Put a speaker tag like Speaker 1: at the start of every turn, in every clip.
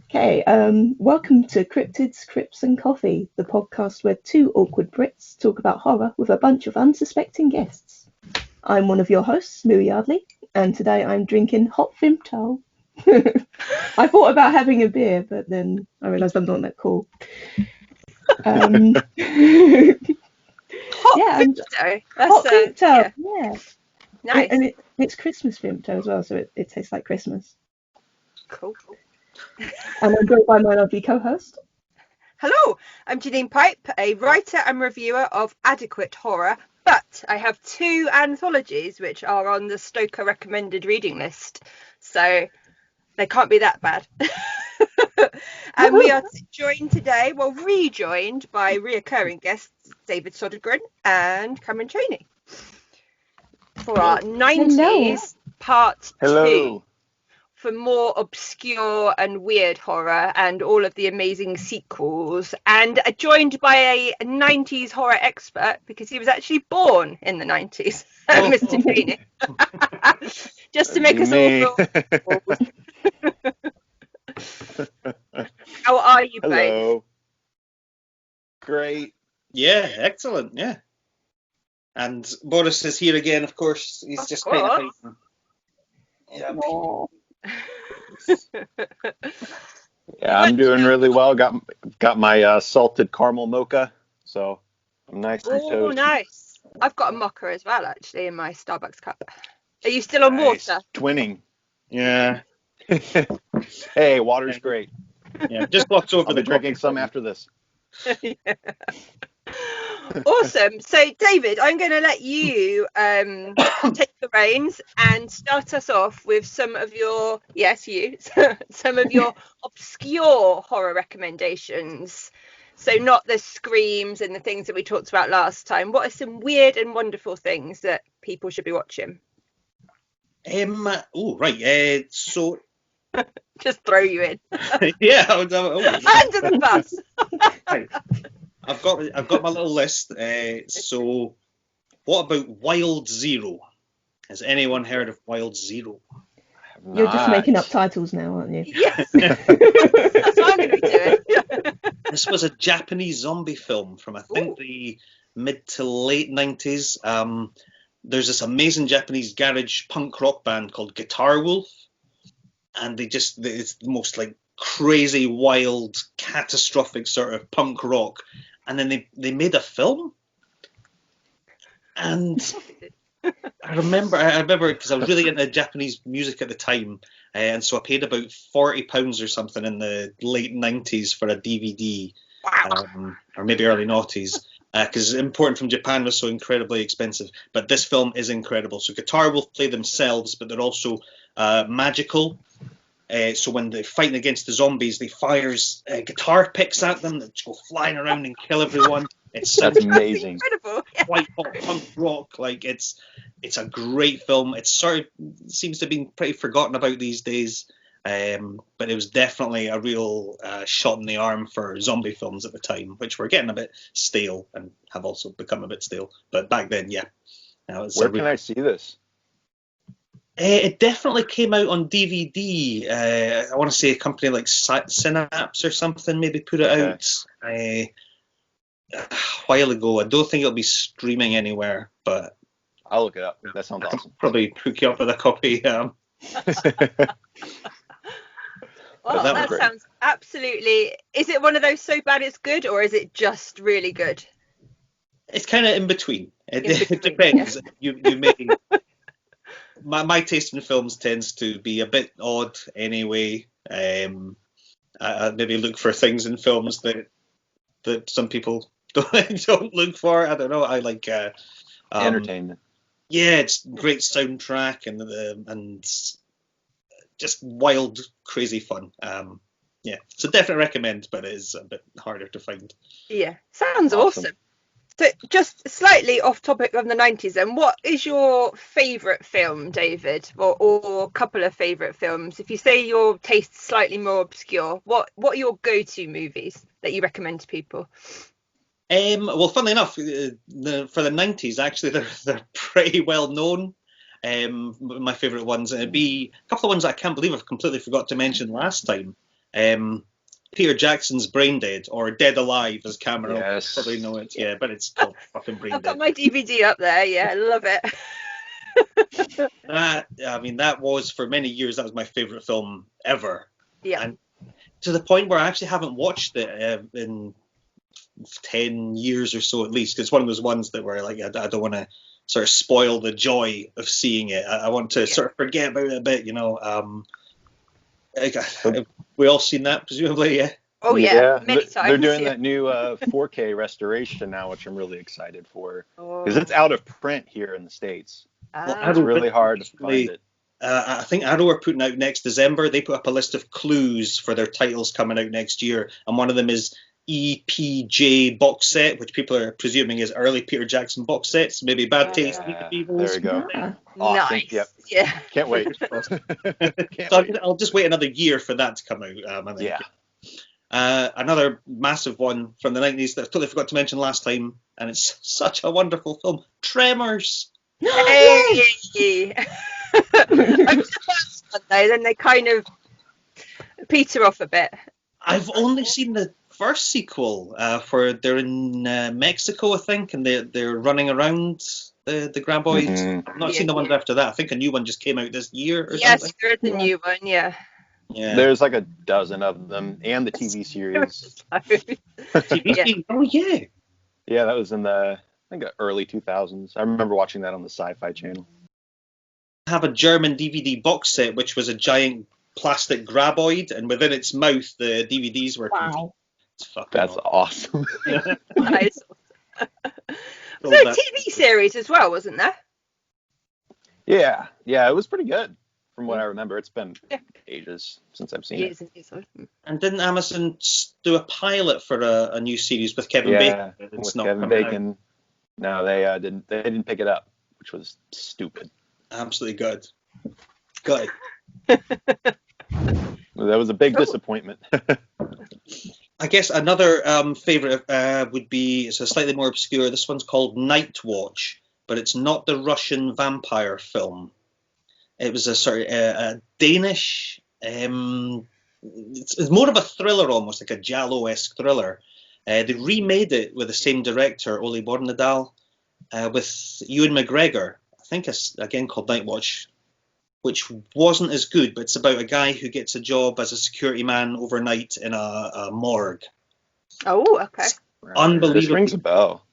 Speaker 1: Okay, welcome to Cryptids, Crypts and Coffee, the podcast where two awkward Brits talk about horror with a bunch of unsuspecting guests. I'm one of your hosts, Lou Yardley, and today I'm drinking hot Vimto. I thought about having a beer, but then I realised I'm not that cool.
Speaker 2: Hot
Speaker 1: Vimto.
Speaker 2: That's,
Speaker 1: hot Vimto, yeah.
Speaker 2: Nice.
Speaker 1: And it's Christmas Vimto as well, so it tastes like Christmas.
Speaker 2: Cool.
Speaker 1: And I'm joined by my lovely co-host.
Speaker 2: Hello, I'm Janine Pipe, a writer and reviewer of adequate horror, but I have two anthologies which are on the Stoker recommended reading list, so they can't be that bad. And we are rejoined by reoccurring guests David Sodergren and Chaney for our 90s part 2. For more obscure and weird horror and all of the amazing sequels, and joined by a 90s horror expert because he was actually born in the 90s, Mr. Chaney. Just to make us all How are you both?
Speaker 3: Hello. Great.
Speaker 4: Yeah, excellent, yeah. And Boris is here again, of course. He's
Speaker 2: of
Speaker 4: just
Speaker 2: course.
Speaker 4: kind of... Yeah.
Speaker 3: Yeah, I'm doing really well. Got my salted caramel mocha, so I'm nice and toasty.
Speaker 2: Oh, nice. I've got a mocha as well, actually, in my Starbucks cup. Are you still on water?
Speaker 3: Twinning.
Speaker 4: Yeah.
Speaker 3: Hey, water's great.
Speaker 4: Yeah, just walks over
Speaker 3: I'll
Speaker 4: the
Speaker 3: be drinking some after this.
Speaker 2: Yeah. Awesome. So, David, I'm going to let you take the reins and start us off with some of your obscure horror recommendations. So, not the screams and the things that we talked about last time. What are some weird and wonderful things that people should be watching?
Speaker 4: So
Speaker 2: just throw you in.
Speaker 4: Yeah,
Speaker 2: under the bus.
Speaker 4: Right. I've got my little list. So, what about Wild Zero? Has anyone heard of Wild Zero?
Speaker 1: You're just making up titles now, aren't you?
Speaker 2: Yes. That's what I'm going to be doing.
Speaker 4: This was a Japanese zombie film from I think the mid to late 90s. There's this amazing Japanese garage punk rock band called Guitar Wolf, and it's the most like crazy, wild, catastrophic sort of punk rock. And then they made a film, and I remember because I was really into Japanese music at the time, and so I paid about £40 or something in the late 90s for a DVD, or maybe early noughties, because Importing from Japan was so incredibly expensive. But this film is incredible. So Guitar Wolf play themselves, but they're also magical. So when they're fighting against the zombies, they fires guitar picks at them that go flying around and kill everyone. That's
Speaker 3: amazing.
Speaker 2: Incredible.
Speaker 4: White hot punk rock. Like it's a great film. It sort of seems to have been pretty forgotten about these days, but it was definitely a real shot in the arm for zombie films at the time, which were getting a bit stale and have also become a bit stale. But back then, yeah.
Speaker 3: Where can I see this?
Speaker 4: It definitely came out on DVD. I want to say a company like Synapse or something maybe put it out a while ago. I don't think it'll be streaming anywhere, but
Speaker 3: I'll look it up. That sounds awesome.
Speaker 4: Probably hook you up with a copy.
Speaker 2: Well, that sounds absolutely... Is it one of those so bad it's good, or is it just really good?
Speaker 4: It's kind of in between. It depends. Yeah. You may... My taste in films tends to be a bit odd anyway. I maybe look for things in films that some people don't look for. I don't know. I like
Speaker 3: entertainment.
Speaker 4: Yeah, it's great soundtrack and just wild, crazy fun. Yeah, so definitely recommend, but it is a bit harder to find.
Speaker 2: Yeah, sounds awesome. So just slightly off topic of the 90s then, what is your favourite film, David, or a couple of favourite films? If you say your taste's slightly more obscure, what are your go-to movies that you recommend to people?
Speaker 4: Well, funnily enough, for the 90s, actually, they're pretty well known. my favourite ones. And it'd be a couple of ones that I can't believe I've completely forgot to mention last time. Peter Jackson's Brain Dead, or Dead Alive, as Cameron will probably know it. Yeah, but it's called fucking Brain
Speaker 2: I've
Speaker 4: Dead.
Speaker 2: got my DVD up there. Yeah, I love it.
Speaker 4: That was, for many years, that was my favourite film ever.
Speaker 2: Yeah.
Speaker 4: And to the point where I actually haven't watched it in 10 years or so at least, because it's one of those ones that where like I don't want to sort of spoil the joy of seeing it. I want to sort of forget about it a bit, you know. We all seen that, presumably, yeah?
Speaker 2: Oh, yeah. Many times.
Speaker 3: They're doing that new 4K restoration now, which I'm really excited for, because it's out of print here in the States. It's really hard to find it.
Speaker 4: I think Arrow are putting out next December. They put up a list of clues for their titles coming out next year, and one of them is EPJ box set, which people are presuming is early Peter Jackson box sets. Maybe Bad Taste.
Speaker 3: There we go.
Speaker 2: Awesome. Nice.
Speaker 3: Yep.
Speaker 2: Yeah.
Speaker 3: Can't wait.
Speaker 4: I'll just wait another year for that to come out. I think. Yeah. Another massive one from the 90s that I totally forgot to mention last time, and it's such a wonderful film. Tremors.
Speaker 2: Hey! I was the first one though, then they kind of peter off a bit.
Speaker 4: I've only seen the first sequel where they're in Mexico, I think, and they're running around the graboids.
Speaker 3: Mm-hmm.
Speaker 4: I've not seen the ones after that. I think a new one just came out this year or something.
Speaker 2: Yes, there is a new one, yeah.
Speaker 3: There's like a dozen of them, and the TV series.
Speaker 4: Oh, yeah.
Speaker 3: Yeah, that was in the, I think, early 2000s. I remember watching that on the Sci-Fi Channel.
Speaker 4: I have a German DVD box set, which was a giant plastic graboid, and within its mouth, the DVDs were.
Speaker 1: Wow.
Speaker 3: That's awesome.
Speaker 2: Nice. So a TV series as well, wasn't there?
Speaker 3: Yeah, it was pretty good from what I remember. It's been ages since I've seen it.
Speaker 4: And didn't Amazon do a pilot for a new series with Kevin Bacon?
Speaker 3: With Kevin Bacon. No, they didn't. They didn't pick it up, which was stupid.
Speaker 4: Absolutely good. Good.
Speaker 3: That was a big disappointment.
Speaker 4: I guess another favourite would be, it's a slightly more obscure, this one's called Night Watch, but it's not the Russian vampire film. It was a sort of a Danish, it's more of a thriller almost, like a Giallo-esque thriller. They remade it with the same director, Ole Bornedal, with Ewan McGregor. I think it's, again, called Night Watch, which wasn't as good, but it's about a guy who gets a job as a security man overnight in a morgue.
Speaker 2: Oh, okay.
Speaker 4: Unbelievable.
Speaker 3: This rings a bell.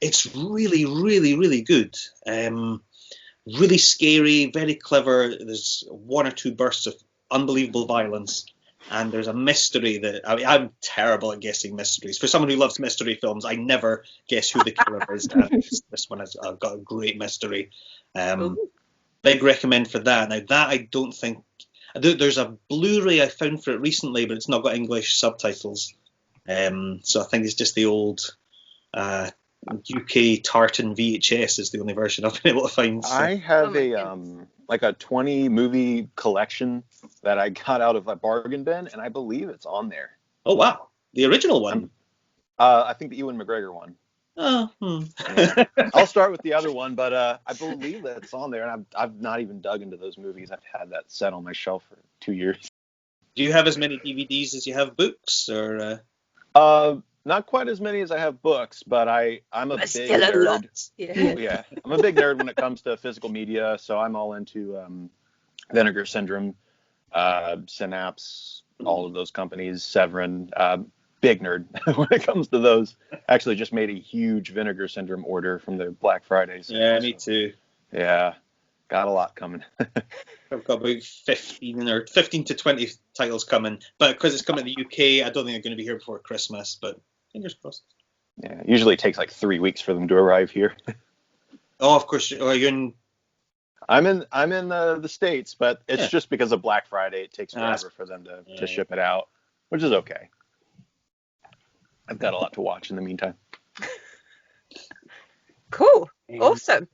Speaker 4: It's really, really, really good. Really scary, very clever. There's one or two bursts of unbelievable violence, and there's a mystery that I'm terrible at guessing mysteries. For someone who loves mystery films, I never guess who the killer is. This one has got a great mystery. Big recommend for that. Now that I don't think there's a Blu-ray I found for it recently, but it's not got English subtitles. So I think it's just the old UK tartan VHS is the only version I've been able to find. So.
Speaker 3: I have a 20 movie collection that I got out of a bargain bin, and I believe it's on there.
Speaker 4: Oh wow, the original one.
Speaker 3: I think the Ewan McGregor one.
Speaker 4: Oh,
Speaker 3: yeah. I'll start with the other one, but I believe that it's on there, and I've not even dug into those movies. I've had that set on my shelf for 2 years.
Speaker 4: Do you have as many DVDs as you have books, or?
Speaker 3: Not quite as many as I have books, but I'm a big nerd. Yeah, I'm a big nerd when it comes to physical media, so I'm all into Vinegar Syndrome, Synapse, all of those companies, Severin. Big nerd when it comes to those. Actually just made a huge Vinegar Syndrome order from their Black Friday sale.
Speaker 4: Yeah, me too.
Speaker 3: Yeah, got a lot coming.
Speaker 4: I've got about 15 to 20 titles coming, but because it's coming to the UK, I don't think they're going to be here before Christmas, but fingers crossed.
Speaker 3: Yeah, usually it takes like 3 weeks for them to arrive here.
Speaker 4: Oh, of course. Are you in?
Speaker 3: I'm in the States, but it's just because of Black Friday. It takes forever for them to ship it out, which is okay. I've got a lot to watch in the meantime.
Speaker 2: Cool. Awesome.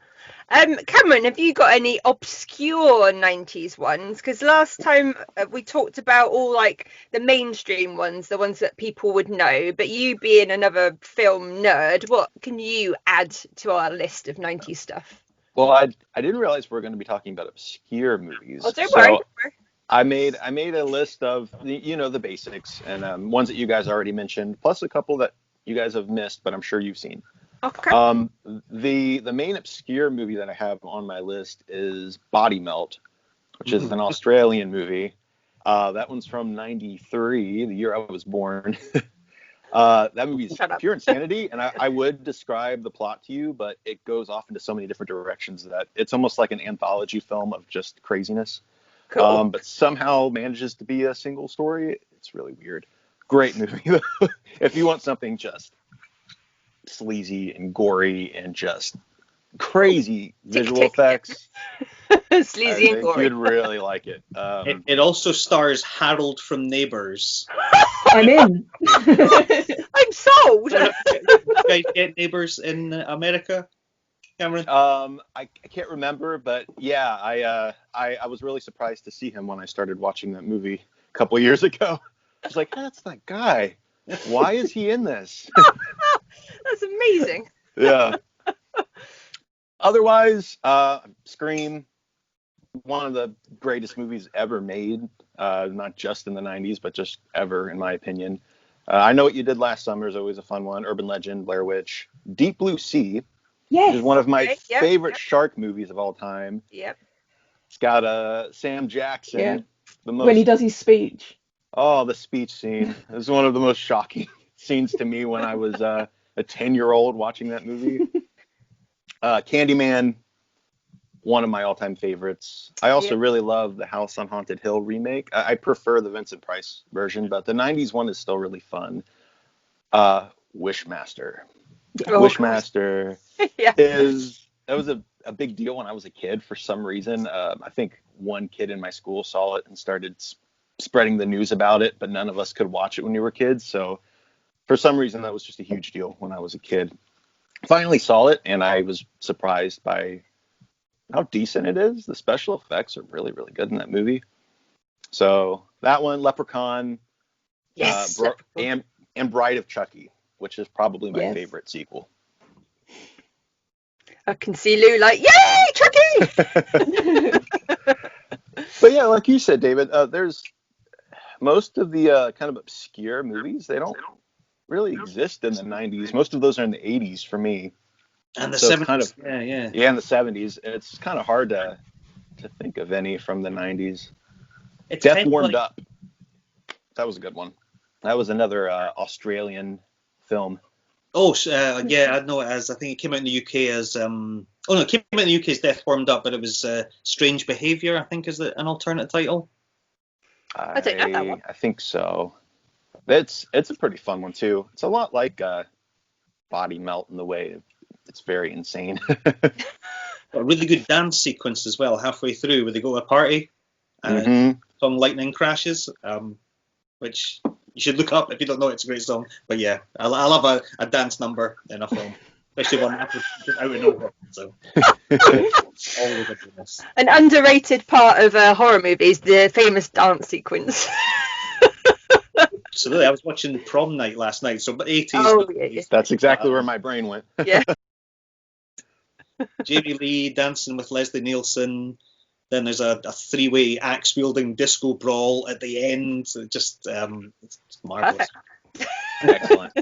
Speaker 2: Cameron, have you got any obscure 90s ones? Because last time we talked about all like the mainstream ones, the ones that people would know, but you being another film nerd, what can you add to our list of 90s stuff?
Speaker 3: Well, I didn't realize we were going to be talking about obscure movies.
Speaker 2: Oh, don't worry.
Speaker 3: I made a list of the basics and ones that you guys already mentioned, plus a couple that you guys have missed, but I'm sure you've seen.
Speaker 2: Okay.
Speaker 3: The main obscure movie that I have on my list is Body Melt, which is an Australian movie. That one's from '93, the year I was born. That movie is pure insanity, and I would describe the plot to you, but it goes off into so many different directions that it's almost like an anthology film of just craziness.
Speaker 2: Cool.
Speaker 3: But somehow manages to be a single story. It's really weird. Great movie, though. If you want something just sleazy and gory and just crazy visual effects,
Speaker 2: sleazy and gory,
Speaker 3: you'd really like it.
Speaker 4: It also stars Harold from Neighbours.
Speaker 1: I'm in.
Speaker 2: I'm sold.
Speaker 4: You guys get Neighbours in America, Cameron?
Speaker 3: I can't remember, but yeah, I was really surprised to see him when I started watching that movie a couple years ago. I was like, that's that guy. Why is he in this?
Speaker 2: That's amazing.
Speaker 3: Yeah. Otherwise, Scream, one of the greatest movies ever made, not just in the 90s, but just ever, in my opinion. I Know What You Did Last Summer is always a fun one. Urban Legend, Blair Witch. Deep Blue Sea,
Speaker 1: Yes.
Speaker 3: which is one of my
Speaker 2: Yep,
Speaker 3: favorite shark movies of all time.
Speaker 2: Yep.
Speaker 3: It's got Sam Jackson.
Speaker 1: Yeah.
Speaker 3: The most,
Speaker 1: When he does his speech.
Speaker 3: Oh, the speech scene is one of the most shocking scenes to me when I was a 10-year-old watching that movie. Candyman, one of my all-time favorites. I also really love the House on Haunted Hill remake. I prefer the Vincent Price version, but the 90s one is still really fun. Wishmaster.
Speaker 2: Oh,
Speaker 3: Wishmaster
Speaker 2: yeah.
Speaker 3: that was a big deal when I was a kid for some reason. I think one kid in my school saw it and started spreading the news about it, but none of us could watch it when we were kids. So for some reason, that was just a huge deal when I was a kid. Finally saw it, and I was surprised by how decent it is. The special effects are really, really good in that movie. So that one, Leprechaun,
Speaker 2: Yes.
Speaker 3: and Bride of Chucky, which is probably my favorite sequel.
Speaker 2: I can see Lou like, yay, Chucky!
Speaker 3: But yeah, like you said, David, there's most of the kind of obscure movies, they don't really exist in the 90s. Most of those are in the 80s for me.
Speaker 4: And the
Speaker 3: So
Speaker 4: 70s.
Speaker 3: kind of,
Speaker 4: yeah,
Speaker 3: in the 70s. It's kind of hard to think of any from the 90s.
Speaker 4: It's
Speaker 3: Death
Speaker 4: kind of
Speaker 3: Warmed
Speaker 4: like-
Speaker 3: Up. That was a good one. That was another Australian film.
Speaker 4: Oh, yeah, I know it as. I think it came out in the UK as. It came out in the UK as Death Warmed Up, but it was Strange Behaviour, I think, is an alternate title.
Speaker 2: I don't know that one.
Speaker 3: I think so. It's a pretty fun one too. It's a lot like Body Melt in the way it's very insane.
Speaker 4: A really good dance sequence as well, halfway through, where they go to a party and some lightning crashes, which you should look up if you don't know. It's a great song. But yeah, I love a dance number in a film, especially one that's just out of nowhere. So always a goodness.
Speaker 2: An underrated part of horror movies, the famous dance sequence.
Speaker 4: Absolutely. I was watching Prom Night last night, so 80s.
Speaker 2: Oh, yeah.
Speaker 3: That's exactly where my brain went.
Speaker 2: Yeah.
Speaker 4: Jamie Lee dancing with Leslie Nielsen. Then there's a three-way axe-wielding disco brawl at the end. So it's marvelous.
Speaker 3: Excellent.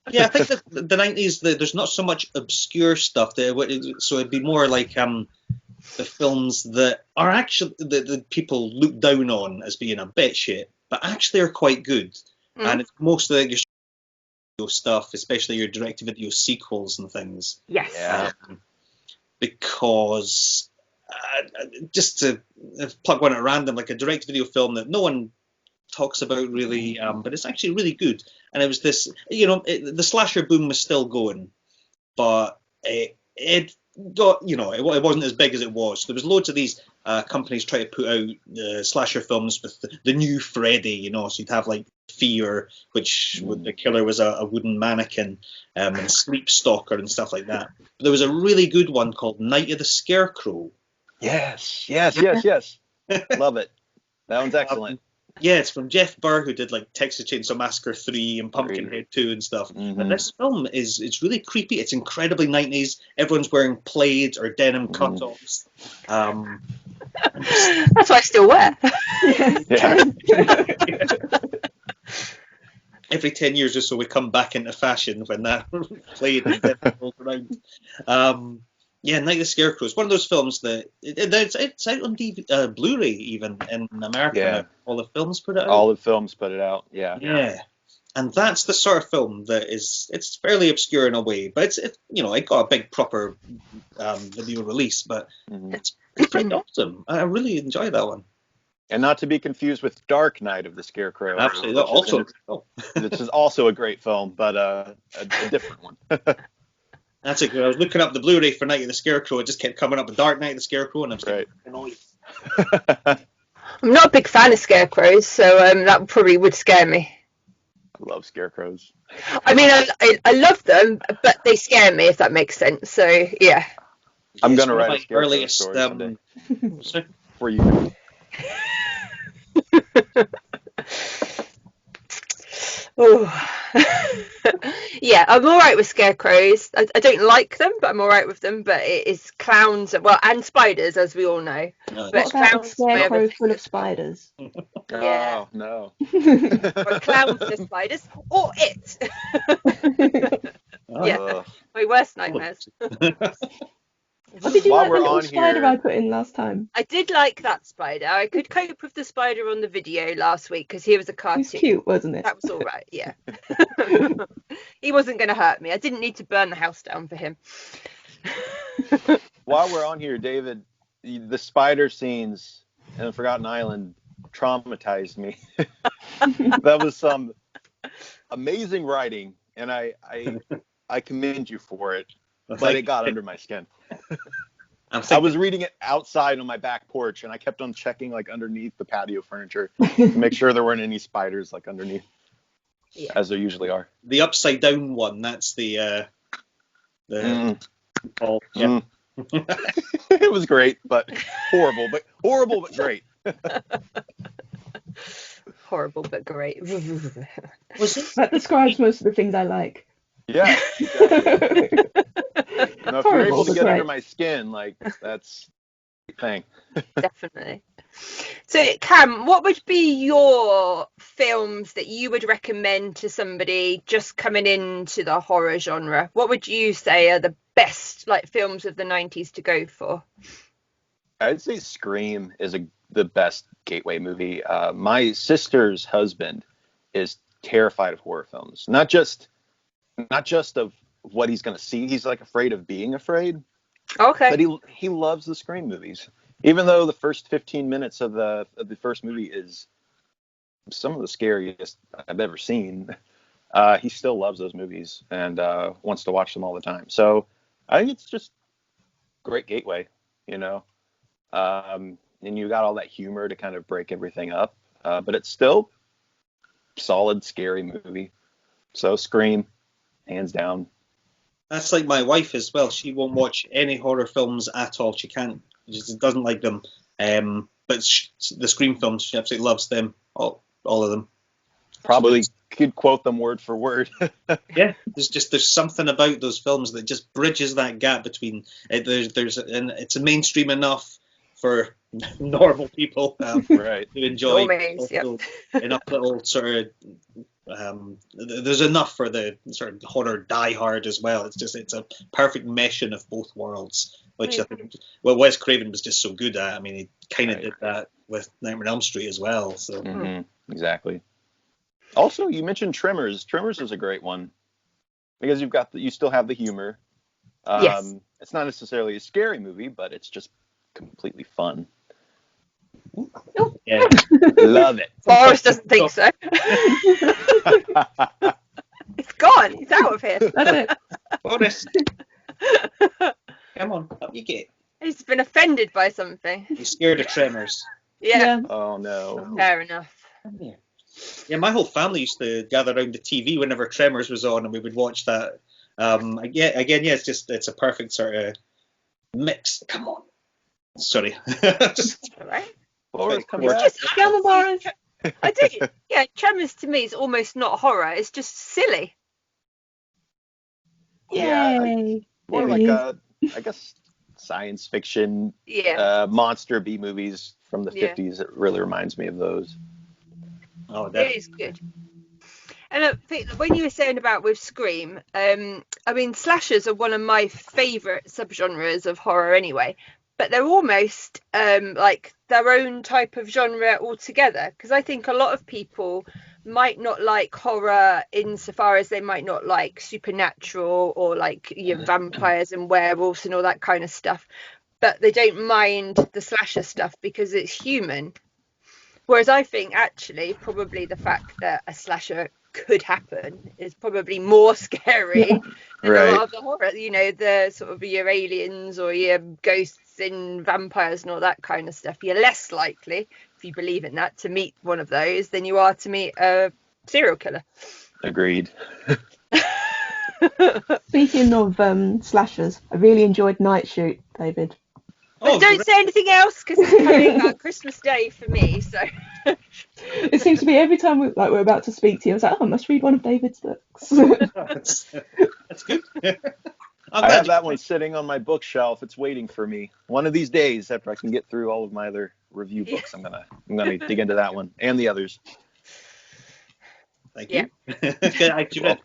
Speaker 4: Yeah, I think that the 90s, there's not so much obscure stuff there. So it'd be more like the films that are actually the people look down on as being a bit shit, but actually are quite good. And it's mostly your stuff, especially your direct-to-video sequels and things.
Speaker 2: Yes.
Speaker 3: Yeah.
Speaker 4: Because just to plug one at random, like a direct-to-video film that no one talks about really, but it's actually really good. And it was this, the slasher boom was still going, but it got, it wasn't as big as it was. There was loads of these companies trying to put out slasher films with the new Freddy, so you'd have like Fear, which the killer was a wooden mannequin, and Sleep Stalker and stuff like that. But there was a really good one called Night of the Scarecrow.
Speaker 3: Yes. Love it. That one's excellent.
Speaker 4: Yeah, it's from Jeff Burr, who did like Texas Chainsaw Massacre 3 and Pumpkinhead 2 and stuff. And this film it's really creepy. It's incredibly 90s. Everyone's wearing plaid or denim cutoffs.
Speaker 2: That's what I still wear.
Speaker 3: Yeah.
Speaker 4: Every 10 years or so, we come back into fashion when that plaid and denim rolls around. Yeah, Night of the Scarecrow is one of those films that it's out on Blu-ray even in America.
Speaker 3: Yeah.
Speaker 4: Now. Olive Films put it out.
Speaker 3: Olive Films put it out. Yeah.
Speaker 4: Yeah, and that's the sort of film that it's fairly obscure in a way, but it got a big proper video release, but it's pretty awesome. I really enjoy that one.
Speaker 3: And not to be confused with Dark Night of the Scarecrow.
Speaker 4: Absolutely,
Speaker 3: Which is also a great film, but a different one.
Speaker 4: That's it. I was looking up the Blu-ray for Night of the Scarecrow. It just kept coming up with Dark Night of the Scarecrow, and I'm like, annoyed.
Speaker 2: I'm not a big fan of scarecrows, so that probably would scare me.
Speaker 3: I love scarecrows.
Speaker 2: I mean, I love them, but they scare me, if that makes sense. So, yeah.
Speaker 3: I'm going to write a scarecrow
Speaker 4: earliest
Speaker 3: story someday for you.
Speaker 2: Oh. Yeah, I'm all right with scarecrows. I don't like them, but I'm all right with them. But it is clowns, well, and spiders, as we all know.
Speaker 1: What about a scarecrow full of spiders?
Speaker 2: Yeah.
Speaker 3: Oh, no.
Speaker 2: Or clowns to spiders, or it. Yeah, my worst nightmares.
Speaker 1: What did you
Speaker 3: While
Speaker 1: like the
Speaker 3: we're
Speaker 1: little
Speaker 3: on
Speaker 1: spider
Speaker 3: here-
Speaker 1: I put in last time?
Speaker 2: I did like that spider. I could cope with the spider on the video last week because he was a
Speaker 1: It
Speaker 2: cartoon.
Speaker 1: was cute, wasn't it?
Speaker 2: That was all right, yeah. He wasn't going to hurt me. I didn't need to burn the house down for him.
Speaker 3: While we're on here, David, the spider scenes in Forgotten Island traumatized me. That was some amazing writing, and I commend you for it. But it got under my skin. I was reading it outside on my back porch, and I kept on checking like underneath the patio furniture to make sure there weren't any spiders like underneath, as there usually are.
Speaker 4: The upside down one. That's the. It
Speaker 3: was great, but horrible, but great.
Speaker 2: Horrible, but great.
Speaker 1: That describes most of the things I like.
Speaker 3: Yeah. Exactly. If you're able to get
Speaker 1: Horrible,
Speaker 3: under my skin, like that's a thing.
Speaker 2: Definitely. So, Cam, what would be your films that you would recommend to somebody just coming into the horror genre? What would you say are the best films of the 90s to go for?
Speaker 3: I'd say Scream is the best gateway movie. My sister's husband is terrified of horror films. Not just of what he's going to see. He's afraid of being afraid.
Speaker 2: Okay.
Speaker 3: But he loves the Scream movies. Even though the first 15 minutes of the first movie is some of the scariest I've ever seen, he still loves those movies and wants to watch them all the time. So I think it's just great gateway, and you got all that humor to kind of break everything up, but it's still solid, scary movie. So Scream, hands down.
Speaker 4: That's like my wife as well. She won't watch any horror films at all. She can't. She just doesn't like them. But the Scream films, she absolutely loves them. All of them.
Speaker 3: Probably could quote them word for word.
Speaker 4: Yeah, there's something about those films that just bridges that gap between and it's mainstream enough for normal people
Speaker 3: right
Speaker 4: to enjoy.
Speaker 2: Normies, yep.
Speaker 4: Enough little sort of. There's enough for the sort of horror diehard as well. It's a perfect meshing of both worlds, which I think Wes Craven was just so good at. I mean, he kind of did that with Nightmare on Elm Street as well. So
Speaker 3: exactly. Also, you mentioned Tremors. Tremors is a great one because you still have the humor.
Speaker 2: Yes.
Speaker 3: It's not necessarily a scary movie, but it's just completely fun.
Speaker 4: Yeah.
Speaker 3: Love it.
Speaker 2: Boris doesn't think so. It's gone. It's out of here.
Speaker 1: That's it.
Speaker 4: Boris. Come on, up you get.
Speaker 2: He's been offended by something.
Speaker 4: He's scared of Tremors.
Speaker 2: Yeah.
Speaker 3: Oh no.
Speaker 2: Fair enough.
Speaker 4: Yeah, my whole family used to gather around the TV whenever Tremors was on, and we would watch that. It's a perfect sort of mix. Come on. Sorry.
Speaker 2: All right.
Speaker 3: Boris, come
Speaker 4: We're
Speaker 3: back.
Speaker 2: Just
Speaker 1: Come on, Boris.
Speaker 2: I do. Yeah, Tremors to me is almost not horror. It's just silly.
Speaker 3: Yeah,
Speaker 1: Yay!
Speaker 3: more
Speaker 1: There
Speaker 3: like
Speaker 1: he is.
Speaker 3: I guess science fiction,
Speaker 2: Yeah.
Speaker 3: monster B movies from the
Speaker 2: Yeah.
Speaker 3: 50s. It really reminds me of those.
Speaker 4: Oh,
Speaker 2: It
Speaker 4: definitely.
Speaker 2: is good. And I think when you were saying about with Scream, I mean, slashers are one of my favourite subgenres of horror anyway, but they're almost like their own type of genre altogether, because I think a lot of people might not like horror insofar as they might not like supernatural or like vampires and werewolves and all that kind of stuff, but they don't mind the slasher stuff because it's human. Whereas I think actually probably the fact that a slasher could happen is probably more scary
Speaker 1: Yeah.
Speaker 2: than a
Speaker 3: Right.
Speaker 2: lot of the horror, the sort of your aliens or your ghosts and vampires and all that kind of stuff. You're less likely, if you believe in that, to meet one of those than you are to meet a serial killer.
Speaker 3: Agreed.
Speaker 1: Speaking of slashers, I really enjoyed Night Shoot, David.
Speaker 2: But
Speaker 4: Oh,
Speaker 2: don't say anything else because it's coming on Christmas Day for me. So
Speaker 1: It seems to be every time we're about to speak to you, I was like, oh, I must read one of David's books.
Speaker 4: that's good. I'm
Speaker 3: I
Speaker 4: glad
Speaker 3: have
Speaker 4: you-
Speaker 3: that one sitting on my bookshelf. It's waiting for me. One of these days, after I can get through all of my other review books, I'm gonna dig into that one and the others.
Speaker 4: Thank
Speaker 2: Yeah.
Speaker 4: you. You read.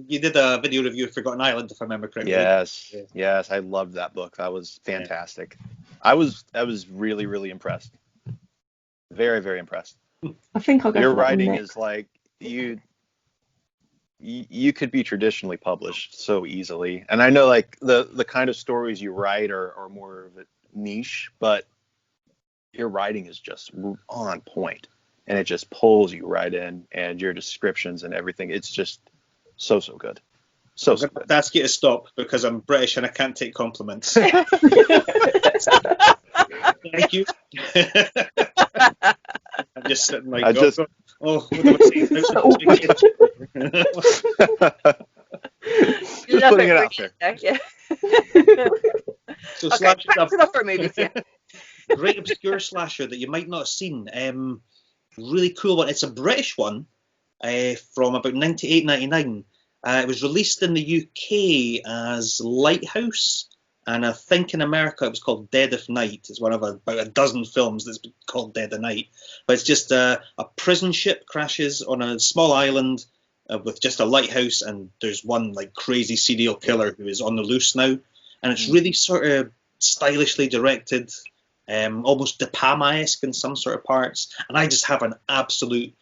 Speaker 4: You did a video review of Forgotten Island, if I remember correctly.
Speaker 3: Yes,
Speaker 4: Yeah.
Speaker 3: yes, I loved that book. That was fantastic. I was really, really impressed. Very, very impressed.
Speaker 1: I think I'll go
Speaker 3: Your
Speaker 1: for that one
Speaker 3: writing
Speaker 1: next.
Speaker 3: is like you could be traditionally published so easily. And I know like the kind of stories you write are more of a niche, but your writing is just on point and it just pulls you right in, and your descriptions and everything, it's just so good. So
Speaker 4: I'm going
Speaker 3: good.
Speaker 4: to ask you to stop because I'm British and I can't take compliments. Thank you. I'm just sitting like,
Speaker 3: I just-
Speaker 4: what do I say?
Speaker 1: It's so awkward.
Speaker 3: Just
Speaker 2: Love
Speaker 3: putting it out
Speaker 2: really,
Speaker 3: there.
Speaker 2: Yeah.
Speaker 4: So
Speaker 2: Okay,
Speaker 4: slash
Speaker 2: back to the horror movies. Yeah.
Speaker 4: great obscure slasher that you might not have seen. Really cool one. It's a British one from about 98, 99. It was released in the UK as Lighthouse, and I think in America it was called Dead of Night. It's one of about a dozen films that's been called Dead of Night. But it's just a prison ship crashes on a small island with just a lighthouse, and there's one like crazy serial killer who is on the loose now. And it's really sort of stylishly directed, almost De Palma-esque in some sort of parts. And I just have an absolute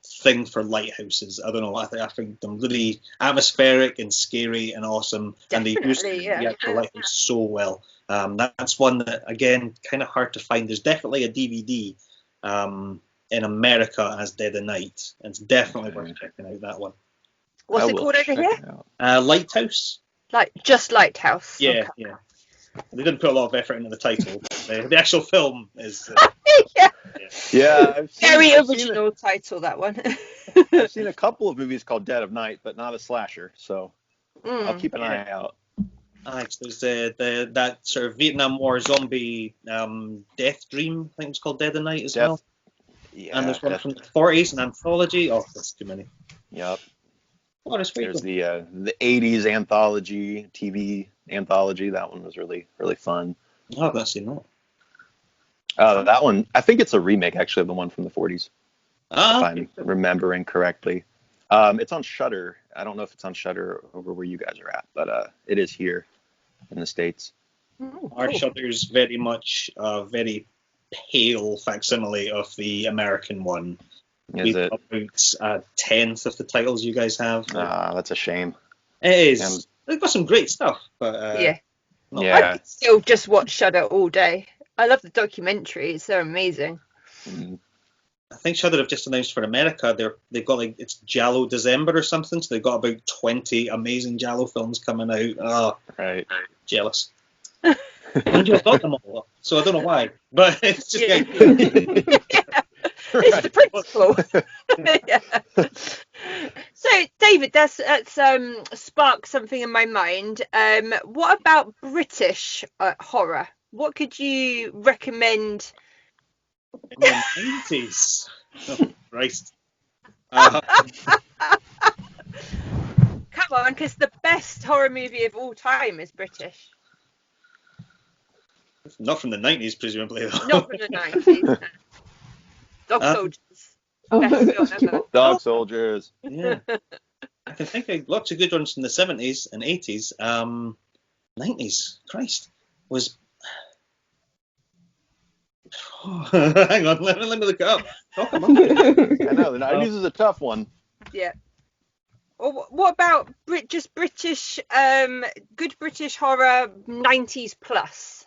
Speaker 4: thing for lighthouses. I don't know. I think them really atmospheric and scary and awesome. And they use
Speaker 2: Definitely, yeah.
Speaker 4: the actual lighthouse so well. That's one that, again, kind of hard to find. There's definitely a DVD in America as Dead of Night. And it's definitely worth checking out that one.
Speaker 2: What's
Speaker 3: I
Speaker 2: it
Speaker 3: will
Speaker 2: called over
Speaker 3: check
Speaker 2: here?
Speaker 3: it out.
Speaker 4: Lighthouse.
Speaker 2: Like just Lighthouse.
Speaker 4: Yeah,
Speaker 2: Okay.
Speaker 4: yeah. They didn't put a lot of effort into the title. The actual film is
Speaker 2: Yeah.
Speaker 3: Yeah, I've
Speaker 2: Very
Speaker 3: seen
Speaker 2: original title, that one.
Speaker 3: I've seen a couple of movies called Dead of Night, but not a slasher. So I'll keep an eye out.
Speaker 4: There's that sort of Vietnam War zombie Death Dream. I think it's called Dead of Night as well.
Speaker 3: Yeah,
Speaker 4: And there's one from the 40s, an anthology. Oh, that's too many.
Speaker 3: Yep.
Speaker 4: Oh, that's
Speaker 3: There's the 80s anthology, TV anthology. That one was really fun.
Speaker 4: Oh, I've not seen that.
Speaker 3: That one, I think it's a remake actually of the one from the 40s, if
Speaker 4: Ah,
Speaker 3: I'm remembering correctly. It's on Shudder. I don't know if it's on Shudder over where you guys are at, but it is here in the States.
Speaker 4: our Shudder's very much a very pale facsimile of the American one.
Speaker 3: Is it?
Speaker 4: About a tenth of the titles you guys have.
Speaker 3: That's a shame.
Speaker 4: It is. They've got some great stuff, but
Speaker 2: Yeah.
Speaker 4: not
Speaker 2: I
Speaker 3: Yeah.
Speaker 2: could still just watch Shudder all day. I love the documentaries. They're amazing.
Speaker 3: Mhm.
Speaker 4: I think Shudder have just announced for America they've got like it's Giallo December or something, so they've got about 20 amazing Giallo films coming out. Oh,
Speaker 3: Right.
Speaker 4: jealous. And you've got them all, so I don't know why, but it's just
Speaker 2: Yeah. It's the principle. Yeah. So, David, that's sparked something in my mind. What about British horror? What could you recommend?
Speaker 4: in the 90s. Oh, Christ.
Speaker 2: Come on, because the best horror movie of all time is British.
Speaker 4: Not from the 90s, presumably. Though.
Speaker 2: Not from the 90s. Dog Soldiers.
Speaker 1: Oh,
Speaker 2: Best film ever.
Speaker 3: Dog Soldiers.
Speaker 4: Yeah. I can think of lots of good ones from the 70s and 80s. 90s, Christ, was... hang on, let me look it up. Talk about
Speaker 3: I know, the 90s is a tough one.
Speaker 2: Yeah. Or what about just British, good British horror 90s plus?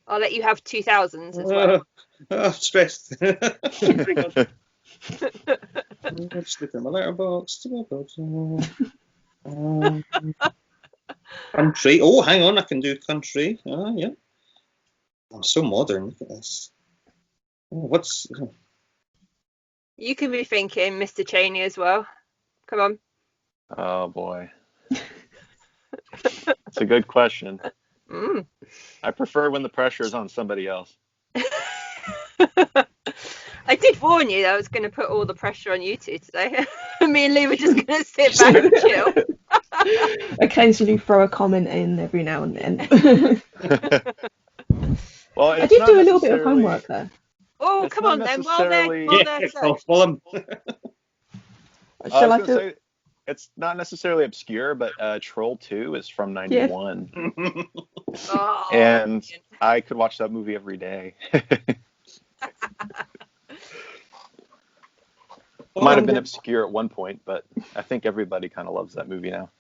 Speaker 2: I'll let you have 2000s as well.
Speaker 4: I'm stressed. Just look at my letterbox. Country. Oh, hang on, I can do country. Yeah. I'm so modern. Look at this. Oh, what's...
Speaker 2: You can be thinking Mr. Chaney as well. Come on.
Speaker 3: Oh boy. That's a good question. I prefer when the pressure is on somebody else.
Speaker 2: I did warn you that I was going to put all the pressure on you two today. Me and Lee were just going to sit back and chill.
Speaker 1: Occasionally throw a comment in every now and then.
Speaker 3: Well,
Speaker 1: I did do a little bit of homework though.
Speaker 2: Oh,
Speaker 3: It's
Speaker 2: come
Speaker 3: not
Speaker 2: on then.
Speaker 3: necessarily-
Speaker 2: While they're
Speaker 4: Fulham.
Speaker 1: Shall I do?
Speaker 3: Say, it's not necessarily obscure, but Troll 2 is from 91.
Speaker 2: Oh,
Speaker 3: And I could watch that movie every day. Might have been obscure at one point, but I think everybody kind of loves that movie now.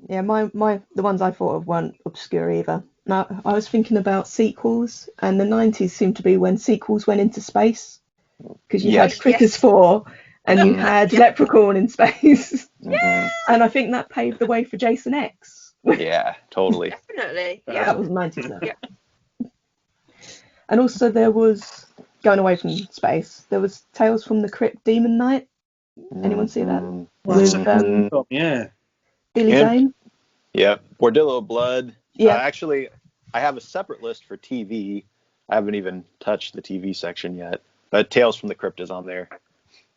Speaker 1: Yeah, the ones I thought of weren't obscure either. Now, I was thinking about sequels, and the 90s seemed to be when sequels went into space. Because you had Critters 4, and you had Leprechaun in space.
Speaker 3: Mhm.
Speaker 1: And I think that paved the way for Jason X.
Speaker 3: Yeah, totally.
Speaker 2: Definitely.
Speaker 1: Yeah,
Speaker 2: Yeah.
Speaker 1: that was 90s though.
Speaker 2: Yeah.
Speaker 1: And also there was, going away from space, there was Tales from the Crypt Demon Knight. Anyone see that?
Speaker 3: Mhm.
Speaker 1: With
Speaker 4: Yeah.
Speaker 1: Billy
Speaker 3: And-
Speaker 1: Zane?
Speaker 3: Yeah, Bordello Blood.
Speaker 1: Yeah.
Speaker 3: Actually, I have a separate list for TV. I haven't even touched the TV section yet. But Tales from the Crypt is on there.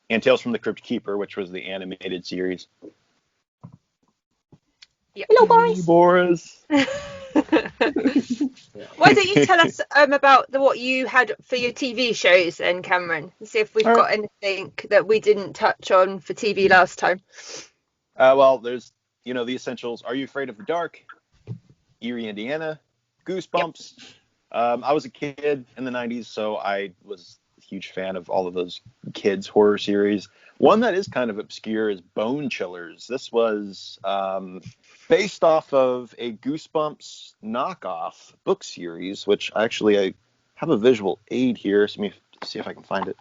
Speaker 3: And Tales from the Crypt Keeper, which was the animated series.
Speaker 2: Yeah.
Speaker 1: Hello, Boris.
Speaker 3: Boris.
Speaker 2: Why don't you tell us about what you had for your TV shows then, Cameron? See if we've got anything that we didn't touch on for TV last time.
Speaker 3: Well, there's, the essentials. Are You Afraid of the Dark? Erie, Indiana. Goosebumps. I was a kid in the 90s, so I was a huge fan of all of those kids' horror series. One that is kind of obscure is Bone Chillers. This was based off of a Goosebumps knockoff book series, which I have a visual aid here. So let me see if I can find it.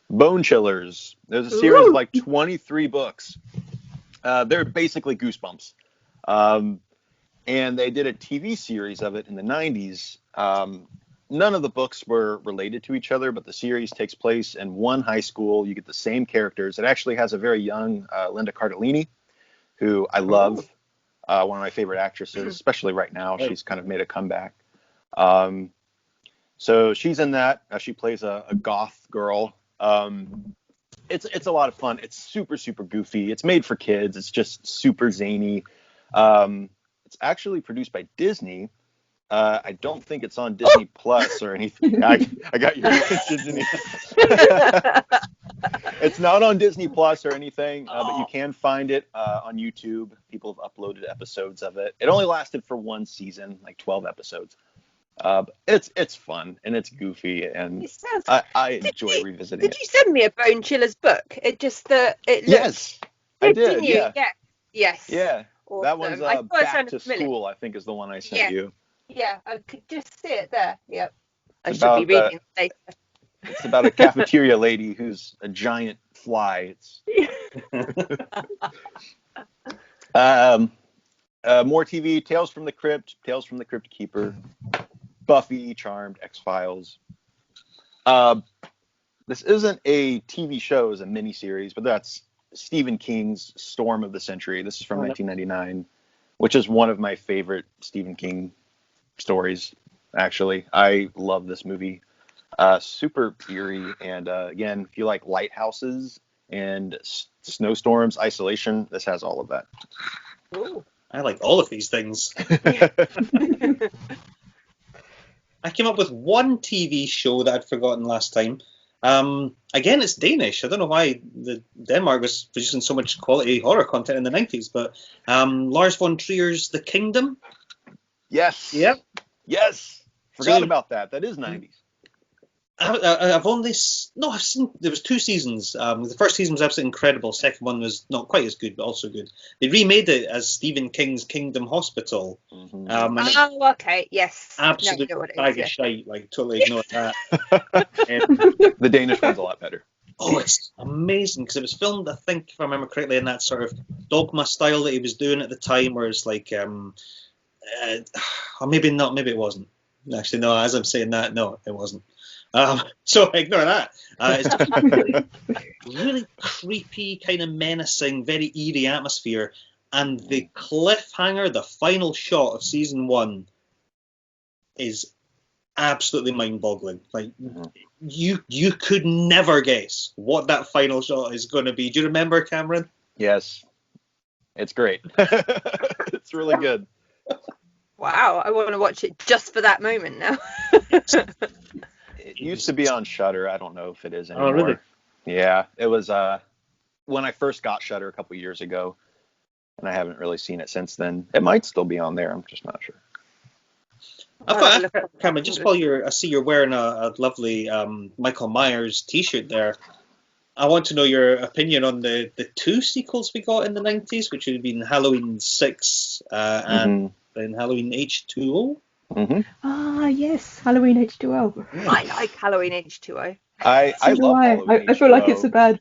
Speaker 3: Bone Chillers. There's a series of like 23 books. They're basically Goosebumps. And they did a TV series of it in the 90s. None of the books were related to each other, but the series takes place in one high school. You get the same characters. It actually has a very young Linda Cardellini, who I love, one of my favorite actresses, especially right now. She's kind of made a comeback. So she's in that. She plays a goth girl. It's a lot of fun. It's super, super goofy. It's made for kids. It's just super zany. It's actually produced by Disney. I don't think it's on Disney Plus or anything. I got your attention, Janine. It's not on Disney Plus or anything, but you can find it on YouTube. People have uploaded episodes of it. It only lasted for one season, like 12 episodes. It's fun and it's goofy, and I enjoy revisiting it.
Speaker 2: Did you send me a Bone Chillers book? It just it looked,
Speaker 3: Yes, I did.
Speaker 2: Didn't you?
Speaker 3: Yeah.
Speaker 2: Yes.
Speaker 3: Yeah.
Speaker 2: Awesome.
Speaker 3: That one's
Speaker 2: I thought it
Speaker 3: Back
Speaker 2: sounded
Speaker 3: to
Speaker 2: familiar.
Speaker 3: School, I think, is the one I sent you.
Speaker 2: Yeah, I could just see it there. Yep. I
Speaker 3: It's
Speaker 2: should be
Speaker 3: about,
Speaker 2: reading later.
Speaker 3: It's about a cafeteria lady who's a giant fly. It's more TV, Tales from the Crypt, Tales from the Crypt Keeper, Buffy, Charmed, X-Files. This isn't a TV show, it's a miniseries, but that's Stephen King's Storm of the Century. This is from 1999, which is one of my favorite Stephen King stories, actually. I love this movie. Super eerie, and again, if you like lighthouses and snowstorms, isolation, this has all of that.
Speaker 2: Ooh.
Speaker 4: I like all of these things. I came up with one TV show that I'd forgotten last time. Again, it's Danish. I don't know why Denmark was producing so much quality horror content in the 90s, but Lars von Trier's The Kingdom.
Speaker 3: Yes.
Speaker 4: Yep.
Speaker 3: Yes. Forgot about that. That is 90s.
Speaker 4: I've seen, there was 2 seasons. The first season was absolutely incredible. Second one was not quite as good, but also good. They remade it as Stephen King's Kingdom Hospital.
Speaker 2: Okay, yes.
Speaker 4: Absolute bag of shite, like totally ignore that.
Speaker 3: The Danish one's a lot better.
Speaker 4: Oh, it's amazing because it was filmed, I think, if I remember correctly, in that sort of dogma style that he was doing at the time, where it's like, or maybe not, maybe it wasn't. Actually, no, as I'm saying that, no, it wasn't. So ignore that. It's really creepy, kind of menacing, very eerie atmosphere. And the cliffhanger, the final shot of season 1, is absolutely mind-boggling. Like you could never guess what that final shot is going to be. Do you remember, Cameron?
Speaker 3: Yes, it's great. It's really good.
Speaker 2: Wow, I want to watch it just for that moment now.
Speaker 3: It used to be on Shudder. I don't know if it is anymore.
Speaker 4: Oh, really?
Speaker 3: Yeah, it was when I first got Shudder a couple years ago, and I haven't really seen it since then. It might still be on there. I'm just not sure.
Speaker 4: Cameron, just while I see you're wearing a lovely Michael Myers T-shirt there, I want to know your opinion on the 2 sequels we got in the 90s, which would have been Halloween 6 and then Halloween H2O.
Speaker 1: Yes, Halloween H2O.
Speaker 2: I like Halloween H2O.
Speaker 3: I love Halloween
Speaker 1: I feel like it's a bad.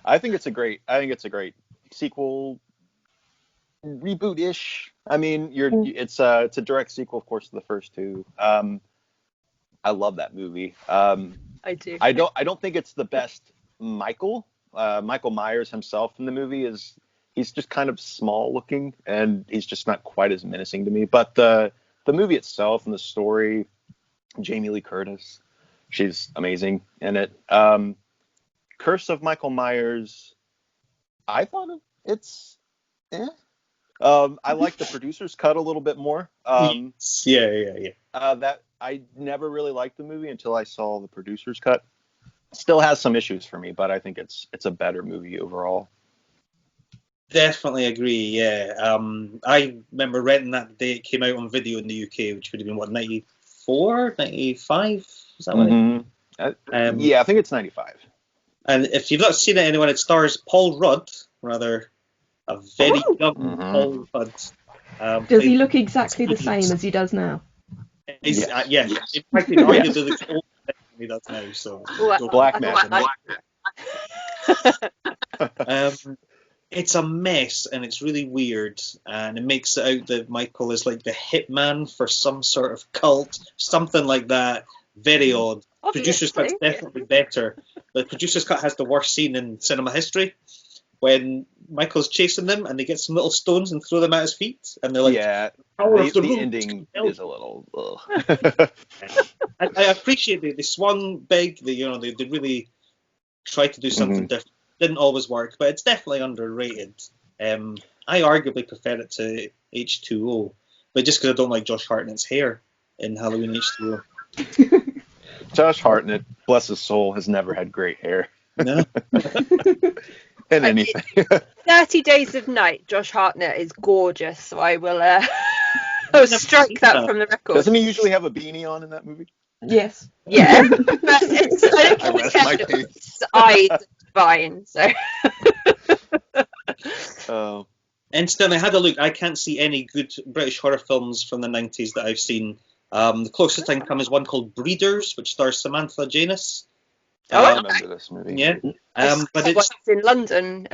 Speaker 3: I think it's a great sequel, reboot-ish. I mean, it's a direct sequel, of course, to the first 2. I love that movie.
Speaker 2: I do.
Speaker 3: I don't think it's the best Michael Myers himself in the movie he's just kind of small looking, and he's just not quite as menacing to me. But the movie itself and the story, Jamie Lee Curtis, she's amazing in it. Curse of Michael Myers, I thought it's I like the producer's cut a little bit more.
Speaker 4: Yeah.
Speaker 3: That I never really liked the movie until I saw the producer's cut. Still has some issues for me, but I think it's a better movie overall.
Speaker 4: Definitely agree, yeah. I remember renting that the day it came out on video in the UK, which would have been, 94, 95? Is that
Speaker 3: right? Yeah, I think it's 95.
Speaker 4: And if you've not seen it, anyone, it stars Paul Rudd, rather a very young Paul Rudd.
Speaker 1: Does he look exactly the same as he does now?
Speaker 4: Yes. Yeah, in fact, he arguably looks older than he does now. So
Speaker 3: black man.
Speaker 4: It's a mess, and it's really weird, and it makes it out that Michael is like the hitman for some sort of cult, something like that. Very odd.
Speaker 2: Obviously.
Speaker 4: Producer's Cut's definitely better. The Producer's Cut has the worst scene in cinema history, when Michael's chasing them and they get some little stones and throw them at his feet, and they're like,
Speaker 3: the ending is a little.
Speaker 4: I appreciate they swung big. They really tried to do something different. Didn't always work, but it's definitely underrated. I arguably prefer it to H2O, but just because I don't like Josh Hartnett's hair in Halloween H2O.
Speaker 3: Josh Hartnett, bless his soul, has never had great hair.
Speaker 4: No.
Speaker 3: In anything.
Speaker 2: 30 Days of Night, Josh Hartnett is gorgeous, so I will I'll strike that from the record.
Speaker 3: Doesn't he usually have a beanie on in that movie?
Speaker 1: Yes.
Speaker 2: Yeah, but I don't
Speaker 3: rest my case.
Speaker 2: Eyes fine, so.
Speaker 4: Incidentally, I had a look. I can't see any good British horror films from the 90s that I've seen. The closest I can come is one called Breeders, which stars Samantha Janus.
Speaker 3: I remember this movie.
Speaker 4: Yeah,
Speaker 2: but it's in London,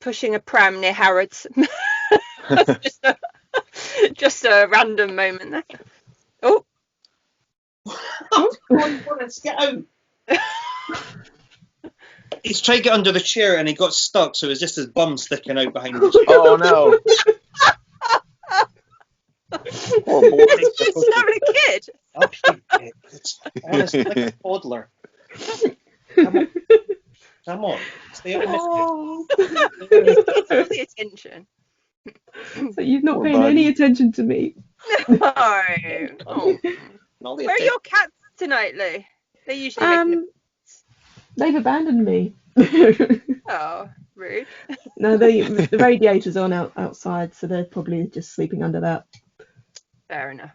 Speaker 2: pushing a pram near Harrods. just a random moment there. Oh.
Speaker 4: Let's get out. He's trying to get under the chair and he got stuck, so it's just his bum sticking out behind the chair.
Speaker 3: Oh no. Poor boy.
Speaker 2: Just having a kid.
Speaker 4: It's honestly like a toddler. Come on. Stay out of my
Speaker 1: Oh.
Speaker 2: It's all the attention.
Speaker 1: So you've not
Speaker 3: Poor
Speaker 1: paid
Speaker 3: buddy.
Speaker 1: any attention to me.
Speaker 2: No. Oh.
Speaker 4: All the
Speaker 2: Where are
Speaker 4: attention.
Speaker 2: your cats tonight, Lou? They usually make
Speaker 1: They've abandoned me.
Speaker 2: Oh, rude.
Speaker 1: No, the radiator's on outside, so they're probably just sleeping under that.
Speaker 2: Fair enough.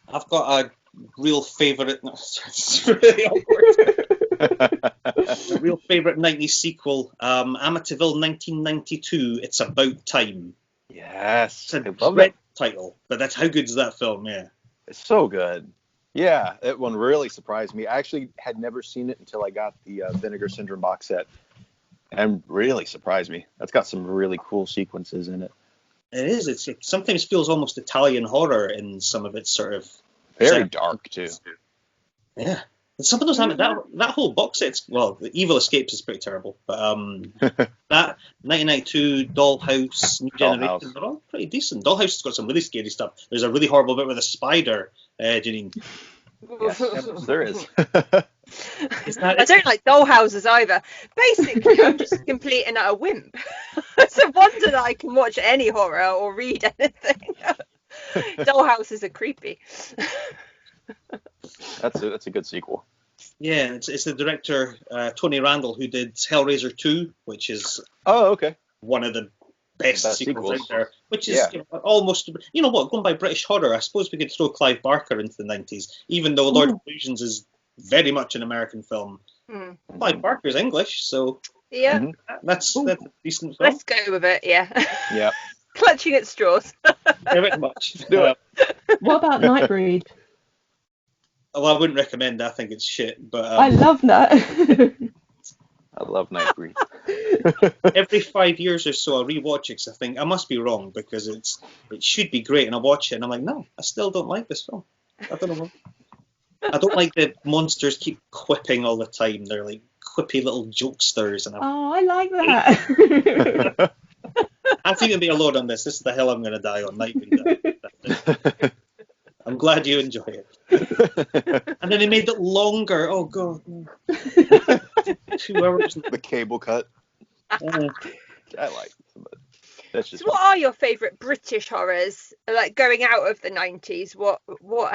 Speaker 4: I've got a real favourite. No, it's really awkward. A real favourite 90s sequel, Amityville 1992. It's About Time.
Speaker 3: Yes.
Speaker 4: It's a
Speaker 3: I love
Speaker 4: great
Speaker 3: it.
Speaker 4: title, but that's how good is that film? Yeah.
Speaker 3: It's so good. Yeah, that one really surprised me. I actually had never seen it until I got the Vinegar Syndrome box set, and really surprised me. That's got some really cool sequences in it.
Speaker 4: It is. It sometimes feels almost Italian horror in some of its sort of
Speaker 3: Very
Speaker 4: set.
Speaker 3: dark too.
Speaker 4: Yeah. And some of those that whole box set's, well, the Evil Escapes is pretty terrible, but that 1992 Dollhouse, New Generation, they're all pretty decent. Dollhouse has got some really scary stuff. There's a really horrible bit with a spider, Janine.
Speaker 3: Yes, there is.
Speaker 2: I don't like dollhouses either. Basically, I'm just a complete and utter wimp. It's a wonder that I can watch any horror or read anything. Dollhouses are creepy.
Speaker 3: That's a good sequel.
Speaker 4: Yeah, it's the director, Tony Randall, who did Hellraiser 2, which is
Speaker 3: Okay.
Speaker 4: one of the best sequels out there, which is
Speaker 3: Yeah.
Speaker 4: almost, you know what, going by British horror, I suppose we could throw Clive Barker into the 90s, even though Lord of Illusions is very much an American film. Clive Barker's English, so
Speaker 2: Yeah,
Speaker 4: that's a decent film.
Speaker 2: let's go with it. Yeah.
Speaker 3: Yeah.
Speaker 2: Clutching at straws.
Speaker 4: Very much.
Speaker 3: Do it.
Speaker 1: What about Nightbreed?
Speaker 4: Well, I wouldn't recommend it. I think it's shit, but
Speaker 1: I love that.
Speaker 3: I love Nightbreed.
Speaker 4: every 5 years or so I rewatch it 'cause I think I must be wrong because it should be great, and I watch it and I'm like, no, I still don't like this film. I don't know why. I don't like the monsters keep quipping all the time. They're like quippy little jokesters, and
Speaker 1: I like that.
Speaker 4: I think I'll be alone on this. This is the hell I'm going to die on. Nightbreed. I'm glad you enjoy it. And then they made it longer. Oh god, 2 hours.
Speaker 3: The cable cut. I like it, but that's just.
Speaker 2: So what are your favourite British horrors? Like going out of the 90s, what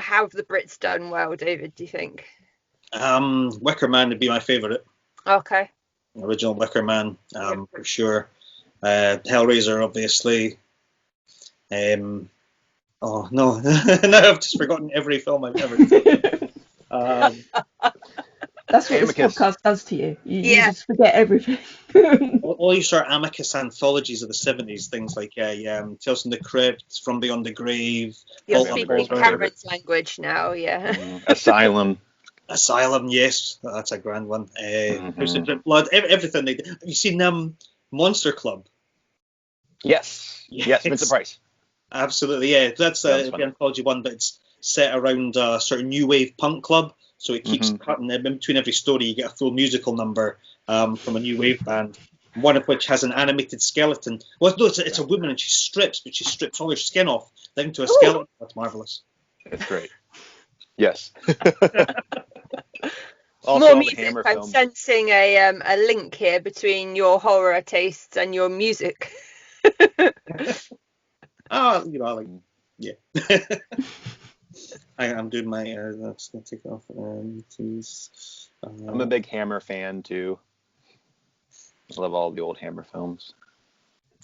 Speaker 2: have the Brits done well, David, do you think?
Speaker 4: Wicker Man would be my favourite.
Speaker 2: Okay.
Speaker 4: Original Wicker Man, for sure. Hellraiser, obviously. Oh no, now I've just forgotten every film I've ever done.
Speaker 1: That's what
Speaker 3: Amicus.
Speaker 1: this podcast does to you. You just forget everything.
Speaker 4: All your sort of Amicus anthologies of the 70s, things like Tales from the Crypt, From Beyond the Grave.
Speaker 2: You're
Speaker 4: Vault of
Speaker 2: speaking
Speaker 4: Horror.
Speaker 2: Cameron's language now, yeah.
Speaker 3: Asylum.
Speaker 4: Asylum, yes, that's a grand one. House of Drip Blood, everything they did. Have you seen Monster Club?
Speaker 3: Yes. Yes, Vincent Price.
Speaker 4: Absolutely, yeah. That's the anthology one, but it's set around a sort of new wave punk club. So it keeps cutting in between every story. You get a full musical number from a new wave band. One of which has an animated skeleton. Well, no, it's a woman and she strips, but she strips all her skin off down to a skeleton. That's marvelous.
Speaker 3: It's great. Yes.
Speaker 2: More music. I'm sensing a link here between your horror tastes and your music.
Speaker 4: I like, yeah. I'm doing my. Let's take off. Please.
Speaker 3: I'm a big Hammer fan too. I love all the old Hammer films.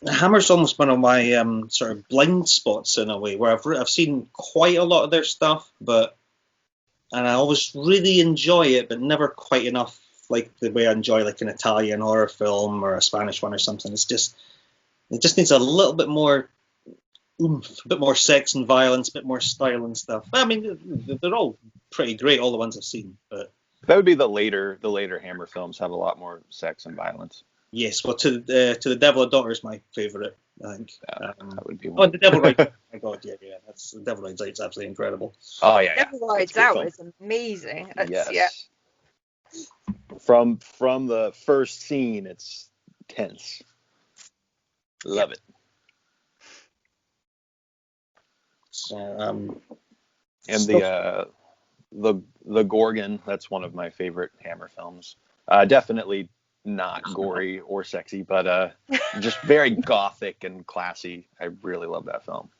Speaker 4: Hammer's almost one of my sort of blind spots in a way, where I've seen quite a lot of their stuff, and I always really enjoy it, but never quite enough like the way I enjoy like an Italian horror film or a Spanish one or something. It just needs a little bit more oomph, a bit more sex and violence, a bit more style and stuff. I mean, they're all pretty great, all the ones I've seen, but
Speaker 3: that would be the later Hammer films have a lot more sex and violence.
Speaker 4: Yes, well, to the Devil a Daughter is my favourite, I think.
Speaker 3: That would be one.
Speaker 4: Oh, The Devil Rides Out. Oh my God, yeah, that's The Devil Rides Out. It's absolutely incredible.
Speaker 3: Oh yeah,
Speaker 2: Devil Rides Out is amazing.
Speaker 3: Yes.
Speaker 2: Yeah.
Speaker 3: From the first scene, it's tense. Love it. And
Speaker 4: So-
Speaker 3: the Gorgon, that's one of my favorite Hammer films. Definitely not gory or sexy, but just very gothic and classy. I really love that film.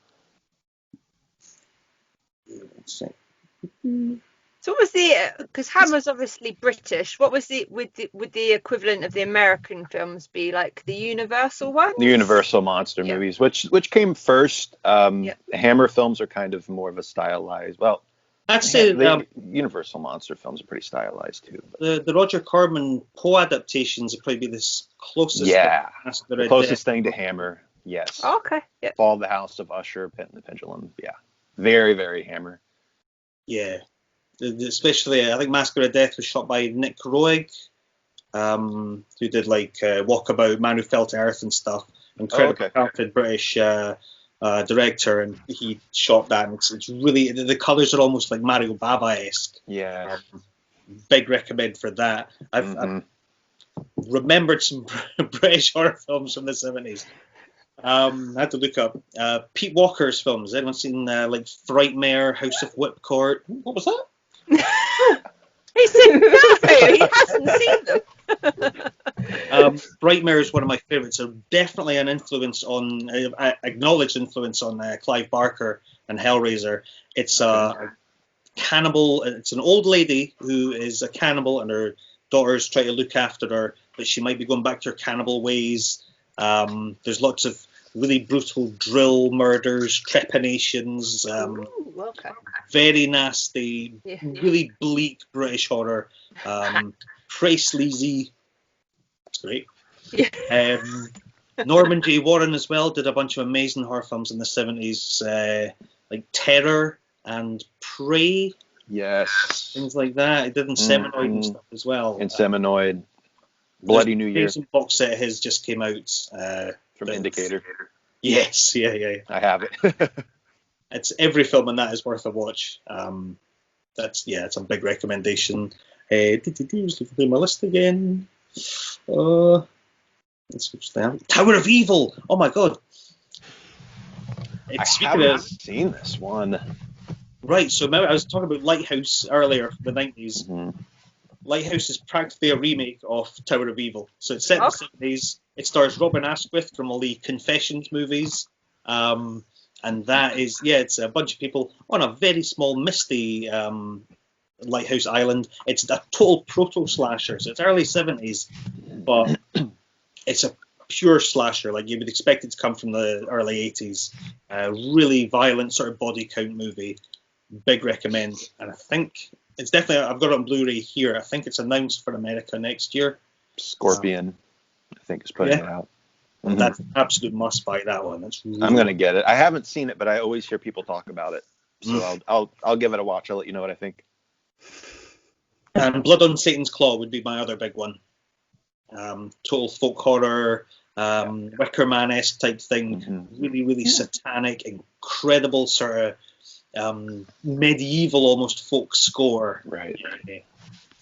Speaker 2: So what was because Hammer's obviously British, what was would the equivalent of the American films be, like the Universal ones?
Speaker 3: The Universal monster movies, which came first. Hammer films are kind of more of a stylized. Well,
Speaker 4: I'd say
Speaker 3: the Universal monster films are pretty stylized too.
Speaker 4: The Roger Corman Poe adaptations would probably be the closest.
Speaker 3: The closest thing to Hammer. Yes.
Speaker 2: Oh, okay. Yeah.
Speaker 3: Fall of the House of Usher, Pit and the Pendulum. Yeah. Very, very Hammer.
Speaker 4: Yeah. Especially, I think Massacre of Death was shot by Nick Roeg, who did like Walkabout, Man Who Fell to Earth and stuff. Incredibly talented British director, and he shot that. And it's really, the colours are almost like Mario Bava-esque.
Speaker 3: Yeah.
Speaker 4: Big recommend for that. I've remembered some British horror films from the 70s. I had to look up Pete Walker's films. Anyone seen like Frightmare, House of Whipcord? What was that?
Speaker 2: He said no, he hasn't seen them.
Speaker 4: Frightmare is one of my favourites. So definitely an influence on, acknowledged influence on Clive Barker and Hellraiser. It's a cannibal. It's an old lady who is a cannibal, and her daughters try to look after her, but she might be going back to her cannibal ways. There's lots of really brutal drill murders, trepanations, very nasty, really bleak British horror, pretty sleazy. It's great.
Speaker 2: Yeah.
Speaker 4: Norman J. Warren as well did a bunch of amazing horror films in the 70s, like Terror and Prey.
Speaker 3: Yes.
Speaker 4: Things like that. He did Seminoid and stuff as well.
Speaker 3: And Seminoid. Bloody New Year.
Speaker 4: Recent box set of his just came out.
Speaker 3: From Indicator.
Speaker 4: Yes, yeah.
Speaker 3: I have it.
Speaker 4: It's every film in that is worth a watch. It's a big recommendation. Just looking through my list again. Tower of Evil. Oh my god.
Speaker 3: I haven't seen this one.
Speaker 4: Right, so remember I was talking about Lighthouse earlier from the 90s.
Speaker 3: Mm-hmm.
Speaker 4: Lighthouse is practically a remake of Tower of Evil. So it's set in the 70s. It stars Robin Asquith from all the Confessions movies. And that is, it's a bunch of people on a very small, misty lighthouse island. It's a total proto-slasher. So it's early 70s, but it's a pure slasher. Like you would expect it to come from the early 80s. Really violent sort of body count movie. Big recommend. And I think it's definitely, I've got it on Blu-ray here. I think it's announced for America next year.
Speaker 3: Scorpion, I think, is putting it out.
Speaker 4: Mm-hmm. That's an absolute must buy, that one.
Speaker 3: I'm going to get it. I haven't seen it, but I always hear people talk about it. So I'll give it a watch. I'll let you know what I think.
Speaker 4: And Blood on Satan's Claw would be my other big one. Total folk horror, Wicker Man-esque type thing. Mm-hmm. Really, really satanic, incredible sort of medieval almost folk score.
Speaker 3: Right.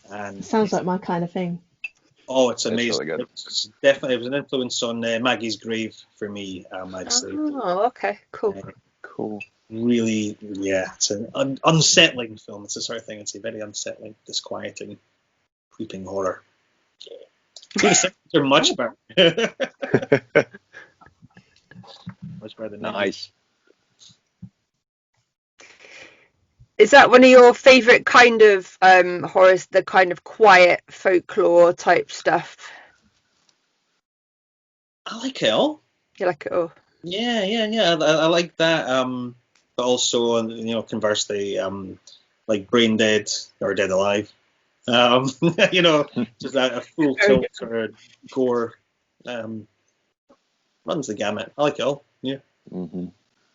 Speaker 1: And sounds like my kind of thing.
Speaker 4: Oh, it's amazing.
Speaker 3: It's really good.
Speaker 4: It's definitely, it was an influence on Maggie's Grave for me, I'd say.
Speaker 2: Oh, okay, cool.
Speaker 3: Cool.
Speaker 4: Really, it's an unsettling film. It's the sort of thing I'd say, very unsettling, disquieting, creeping horror. The sections are much better. Much better than
Speaker 3: nice.
Speaker 2: Is that one of your favourite kind of horrors, the kind of quiet folklore type stuff?
Speaker 4: I like it all.
Speaker 2: You like it all?
Speaker 4: Yeah. I like that. But also, conversely, like Brain Dead or Dead Alive. Just a full tilt sort of gore. Runs the gamut. I like it all. Yeah.
Speaker 3: Mm-hmm.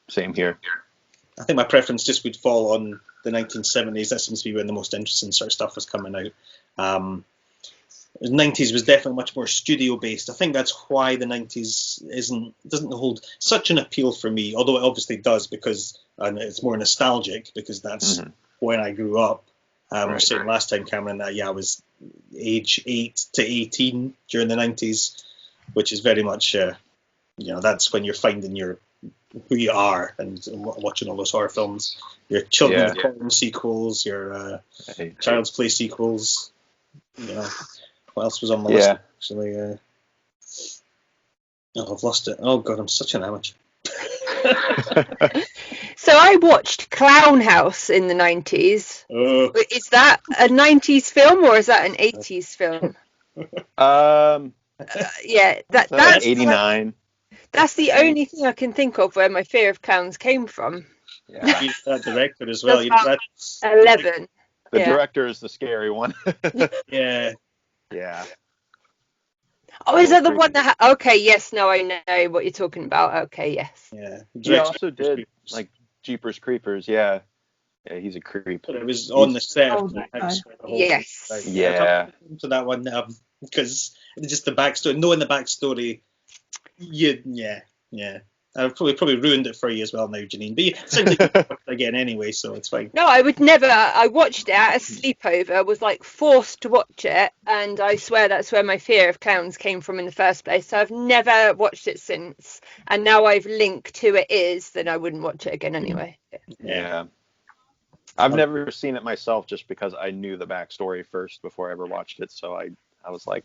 Speaker 3: Same here.
Speaker 4: I think my preference just would fall on the 1970s. That seems to be when the most interesting sort of stuff was coming out. The 90s was definitely much more studio based. I think that's why the 90s doesn't hold such an appeal for me, although it obviously does because it's more nostalgic because that's when I grew up. I was saying last time, Cameron, that I was age 8 to 18 during the 90s, which is very much that's when you're finding your who you are and watching all those horror films. Your Children of the Corn sequels, your Child's Play sequels. You know, what else was on my list? Actually, I've lost it. Oh God, I'm such an amateur.
Speaker 2: So I watched Clown House in the 90s. Is that a 90s film or is that an 80s film? Yeah, that's
Speaker 3: 89.
Speaker 2: That's the only thing I can think of where my fear of clowns came from.
Speaker 3: Yeah.
Speaker 4: He's that director as well.
Speaker 2: That's 11.
Speaker 3: The director is the scary one.
Speaker 4: Yeah.
Speaker 3: Yeah.
Speaker 2: Oh, is that the one that? Okay, yes. Now I know what you're talking about. Okay, yes.
Speaker 4: Yeah.
Speaker 3: He also did like Jeepers Creepers. Yeah. Yeah, he's a creep.
Speaker 4: But it was on the set.
Speaker 2: Yes.
Speaker 3: Yeah.
Speaker 4: To that one because just the backstory, knowing the backstory. Yeah. I've probably ruined it for you as well now, Janine. But it sounds like you watched it again anyway, so it's fine.
Speaker 2: No, I would never. I watched it at a sleepover. Was like forced to watch it, and I swear that's where my fear of clowns came from in the first place. So I've never watched it since. And now I've linked to it is, then I wouldn't watch it again anyway.
Speaker 3: Yeah. I've never seen it myself just because I knew the backstory first before I ever watched it. So I was like,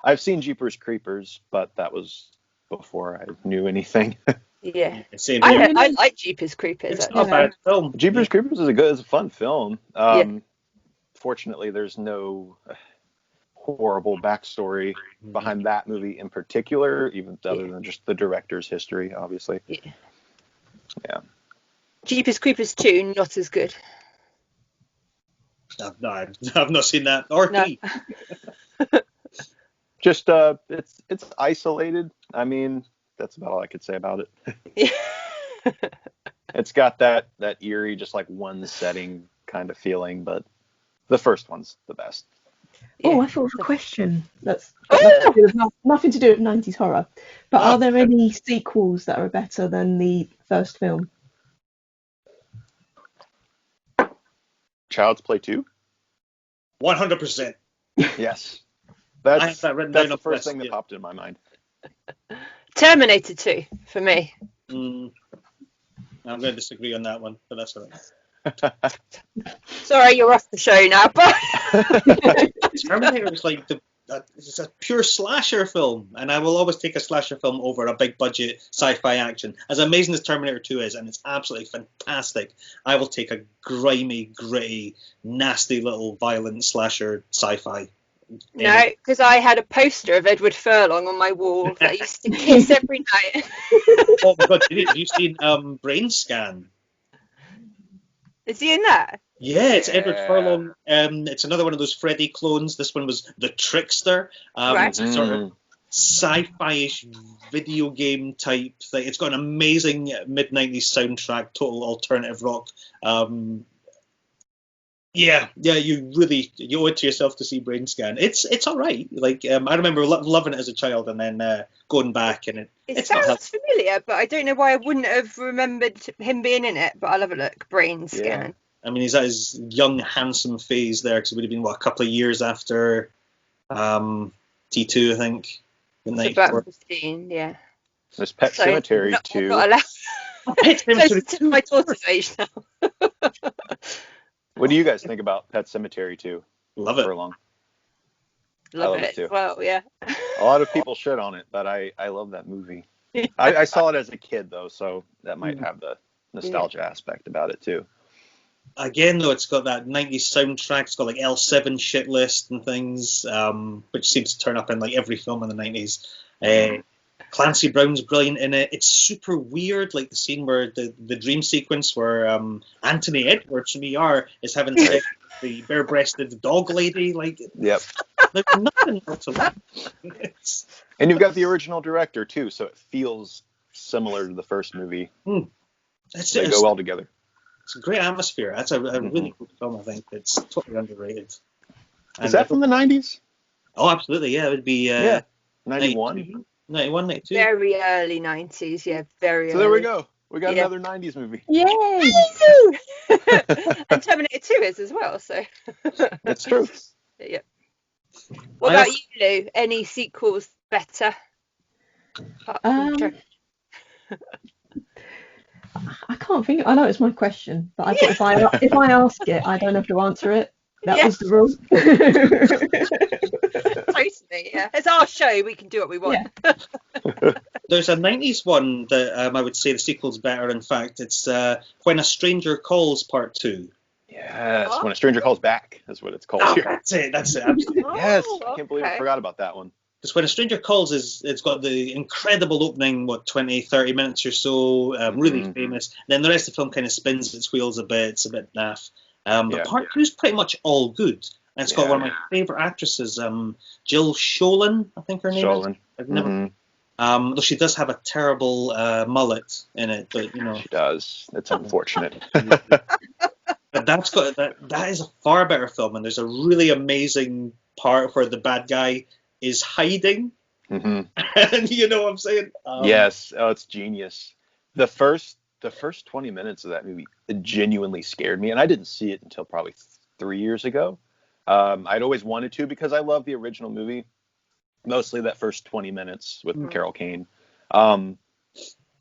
Speaker 3: I've seen Jeepers Creepers, but that was before I knew anything.
Speaker 2: Yeah.
Speaker 4: Same
Speaker 2: I like Jeepers Creepers.
Speaker 4: It's not a bad film.
Speaker 3: Jeepers Creepers is a fun film. Fortunately, there's no horrible backstory behind that movie in particular, even other than just the director's history, obviously. Yeah.
Speaker 2: Jeepers Creepers 2, not as good.
Speaker 4: I've not seen that or three.
Speaker 3: Just it's isolated. I mean, that's about all I could say about it. It's got that eerie, just like one setting kind of feeling, but the first one's the best.
Speaker 1: Oh, I thought of a question. That's nothing to do with 90s horror. But are there any sequels that are better than the first film?
Speaker 3: Child's Play 2?
Speaker 4: 100%.
Speaker 3: Yes. That's
Speaker 4: the
Speaker 3: first thing that popped in my mind.
Speaker 2: Terminator 2 for me.
Speaker 4: I'm going to disagree on that one, but that's all right.
Speaker 2: Sorry, you're off the show now, but
Speaker 4: Terminator is like it's a pure slasher film, and I will always take a slasher film over a big budget sci-fi action. As amazing as Terminator 2 is, and it's absolutely fantastic, I will take a grimy, gritty, nasty little violent slasher sci-fi.
Speaker 2: No, because I had a poster of Edward Furlong on my wall that I used to kiss every night.
Speaker 4: Oh my god, have you seen Brain Scan?
Speaker 2: Is he in that?
Speaker 4: Yeah, it's Edward Furlong. It's another one of those Freddy clones. This one was The Trickster.
Speaker 2: Right.
Speaker 4: It's a sort of sci-fi-ish video game type thing. It's got an amazing mid-90s soundtrack, total alternative rock. You owe it to yourself to see Brain Scan. It's all right. Like I remember loving it as a child, and then going back, and
Speaker 2: it sounds familiar, but I don't know why I wouldn't have remembered him being in it. But I'll have a look. Brain Scan.
Speaker 4: Yeah. I mean, he's at his young, handsome phase there, because it would have been a couple of years after T2, I think.
Speaker 2: It's about 15, yeah.
Speaker 3: There's Pet Cemetery 2.
Speaker 2: Close to my daughter's age now.
Speaker 3: What do you guys think about Pet Cemetery 2?
Speaker 4: Love it.
Speaker 3: Furlong?
Speaker 2: Love it too. Well, yeah.
Speaker 3: A lot of people shit on it, but I love that movie. I saw it as a kid, though, so that might have the nostalgia aspect about it, too.
Speaker 4: Again, though, it's got that 90s soundtrack. It's got like L7 shit list and things, which seems to turn up in like every film in the 90s. Clancy Brown's brilliant in it. It's super weird, like the scene where the dream sequence where Anthony Edwards from ER is having sex with the bare-breasted dog lady. Like,
Speaker 3: yep.
Speaker 4: There's nothing else to that.
Speaker 3: And you've got the original director too, so it feels similar to the first movie. They go well together.
Speaker 4: It's a great atmosphere. That's a really good film, I think. It's totally underrated.
Speaker 3: Is that from the 90s?
Speaker 4: Oh, absolutely, yeah. It would be
Speaker 3: 91?
Speaker 4: 91, 92.
Speaker 2: Very early 90s, yeah, very early.
Speaker 3: So there we go. We got another 90s movie.
Speaker 1: Yay!
Speaker 2: And Terminator 2 is as well, so.
Speaker 3: That's true.
Speaker 2: Yeah. What about you, Lou? Any sequels better?
Speaker 1: I can't think. I know it's my question, but I thought if I ask it, I don't have to answer it. That was the rule.
Speaker 2: Totally, yeah. It's our show. We can do what we want.
Speaker 1: Yeah.
Speaker 4: There's a 90s one that I would say the sequel's better. In fact, it's When a Stranger Calls Part 2.
Speaker 3: Yes,
Speaker 2: Oh.
Speaker 3: When a Stranger Calls Back is what it's called
Speaker 4: Oh,
Speaker 3: here.
Speaker 4: that's it. Absolutely.
Speaker 3: Yes,
Speaker 2: Oh,
Speaker 3: I can't believe I
Speaker 2: okay.
Speaker 3: forgot about that one.
Speaker 4: Because When a Stranger Calls it's got the incredible opening, 20, 30 minutes or so, really famous. Then the rest of the film kind of spins its wheels a bit. It's a bit naff. But Part 2 is pretty much all good. And it's got one of my favourite actresses, Jill Schoelen, I think her name is. I've never. Though she does have a terrible mullet in it, but you know.
Speaker 3: She does. It's unfortunate.
Speaker 4: But that is a far better film, and there's a really amazing part where the bad guy is hiding. And you know what I'm saying?
Speaker 3: Yes. Oh, it's genius. The first 20 minutes of that movie genuinely scared me, and I didn't see it until probably 3 years ago. I'd always wanted to because I love the original movie, mostly that first 20 minutes with Carol Kane. But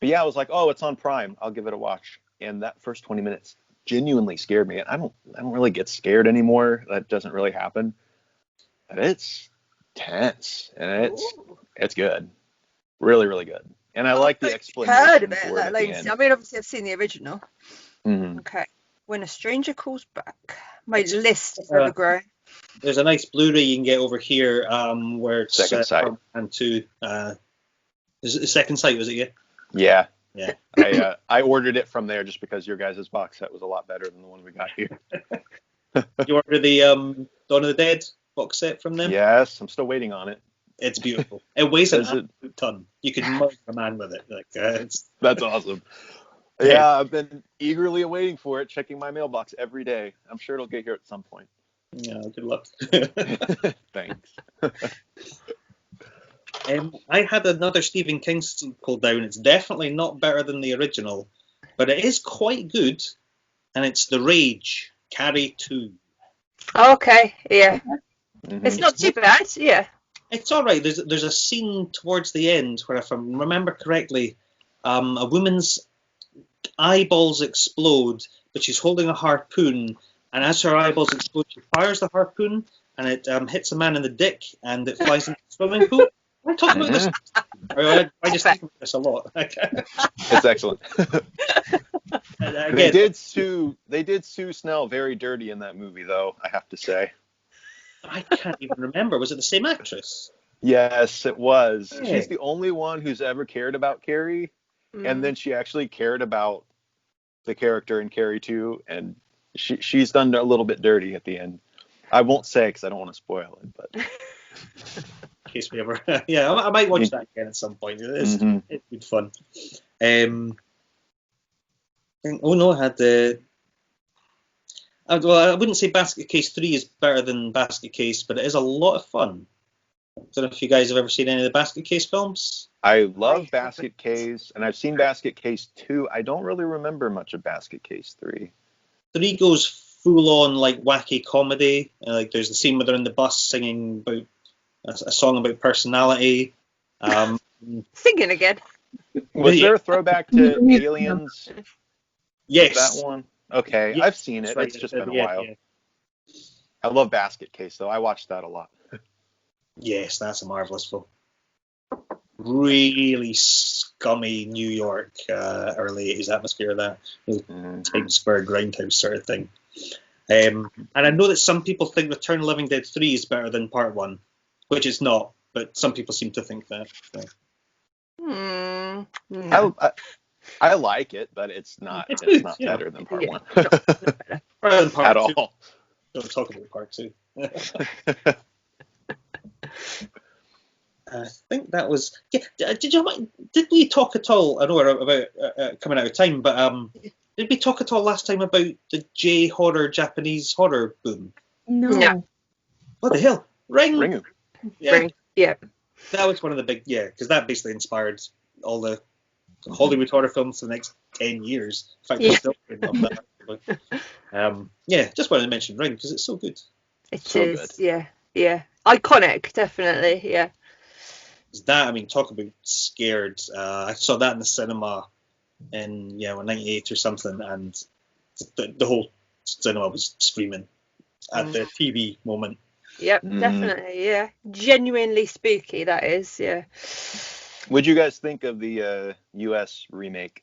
Speaker 3: yeah, I was like, oh, it's on Prime. I'll give it a watch. And that first 20 minutes genuinely scared me. And I don't really get scared anymore. That doesn't really happen. But it's tense and it's good. Really, really good. And I like the explanation.
Speaker 2: Heard of it,
Speaker 3: for
Speaker 2: let
Speaker 3: it at the
Speaker 2: alone.
Speaker 3: end.
Speaker 2: I mean, obviously, I've seen the original. Okay. When a Stranger Calls Back. My list is ever growing.
Speaker 4: There's a nice Blu-ray you can get over here, where it's
Speaker 3: Second Sight.
Speaker 4: And 2. Is it the Second Sight? Was it you?
Speaker 3: Yeah.
Speaker 4: Yeah.
Speaker 3: I ordered it from there just because your guys' box set was a lot better than the one we got here.
Speaker 4: You ordered the Dawn of the Dead box set from them?
Speaker 3: Yes, I'm still waiting on it.
Speaker 4: It's beautiful. It weighs an absolute ton. You could murder a man with it.
Speaker 3: That's awesome. Yeah, I've been eagerly awaiting for it, checking my mailbox every day. I'm sure it'll get here at some point.
Speaker 4: Yeah, good luck.
Speaker 3: Thanks.
Speaker 4: I had another Stephen King sequel down. It's definitely not better than the original, but it is quite good, and it's The Rage, Carrie 2.
Speaker 2: Okay, yeah. It's not too bad, yeah.
Speaker 4: It's all right. There's a scene towards the end where, if I remember correctly, a woman's eyeballs explode, but she's holding a harpoon, and as her eyeballs explode, she fires the harpoon, and it hits a man in the dick, and it flies into the swimming pool. I talk about this. I just think about this a lot.
Speaker 3: It's excellent.
Speaker 4: Again,
Speaker 3: They did sue Snell very dirty in that movie, though, I have to say.
Speaker 4: I can't even remember. Was it the same actress?
Speaker 3: Yes, it was.
Speaker 4: Yeah.
Speaker 3: She's the only one who's ever cared about Carrie, and then she actually cared about the character in Carrie 2, and she's done a little bit dirty at the end. I won't say because I don't want to spoil it, but
Speaker 4: In case we ever, yeah, I might watch that again at some point. It's good fun. I had the. Well, I wouldn't say Basket Case 3 is better than Basket Case, but it is a lot of fun. I don't know if you guys have ever seen any of the Basket Case films.
Speaker 3: I love Basket Case, and I've seen Basket Case 2. I don't really remember much of Basket Case 3.
Speaker 4: 3 goes full on like wacky comedy. Like there's the scene where they're in the bus singing about a song about personality.
Speaker 2: Singing again.
Speaker 3: Was there a throwback to Aliens?
Speaker 4: Yes.
Speaker 3: That one? Okay,
Speaker 4: Yes,
Speaker 3: I've seen it.
Speaker 4: that's right.
Speaker 3: It's just been a
Speaker 4: Yeah,
Speaker 3: while.
Speaker 4: yeah.
Speaker 3: I love Basket Case, though. I watched that a lot.
Speaker 4: Yes, that's a marvelous film. Really scummy New York, early 80s atmosphere of that. Times Square grindhouse sort of thing. And I know that some people think Return of the Living Dead 3 is better than Part 1, which it's not, but some people seem to think that. So.
Speaker 2: No.
Speaker 3: I like it, but it's not not better than Part 1.
Speaker 4: Better than Part
Speaker 3: At
Speaker 4: 2.
Speaker 3: all.
Speaker 4: Don't talk about Part 2. I think that was. Yeah, did we talk at all? I know we're about coming out of time, but did we talk at all last time about the J-horror Japanese horror boom?
Speaker 1: No.
Speaker 4: What the hell?
Speaker 3: Ringu.
Speaker 4: Yeah,
Speaker 2: Yeah.
Speaker 4: that was one of the big. Yeah, because that basically inspired all the Hollywood horror films for the next 10 years. In fact, they're still doing that. Yeah, just wanted to mention Ring because it's so good.
Speaker 2: It
Speaker 3: So
Speaker 2: is.
Speaker 3: good.
Speaker 2: Yeah. Iconic, definitely. Yeah.
Speaker 4: That, I mean, talk about scared. I saw that in the cinema in 98 or something, and the whole cinema was screaming at the TV moment.
Speaker 2: Yep, definitely, yeah. Genuinely spooky, that is, yeah.
Speaker 3: What'd you guys think of the US remake?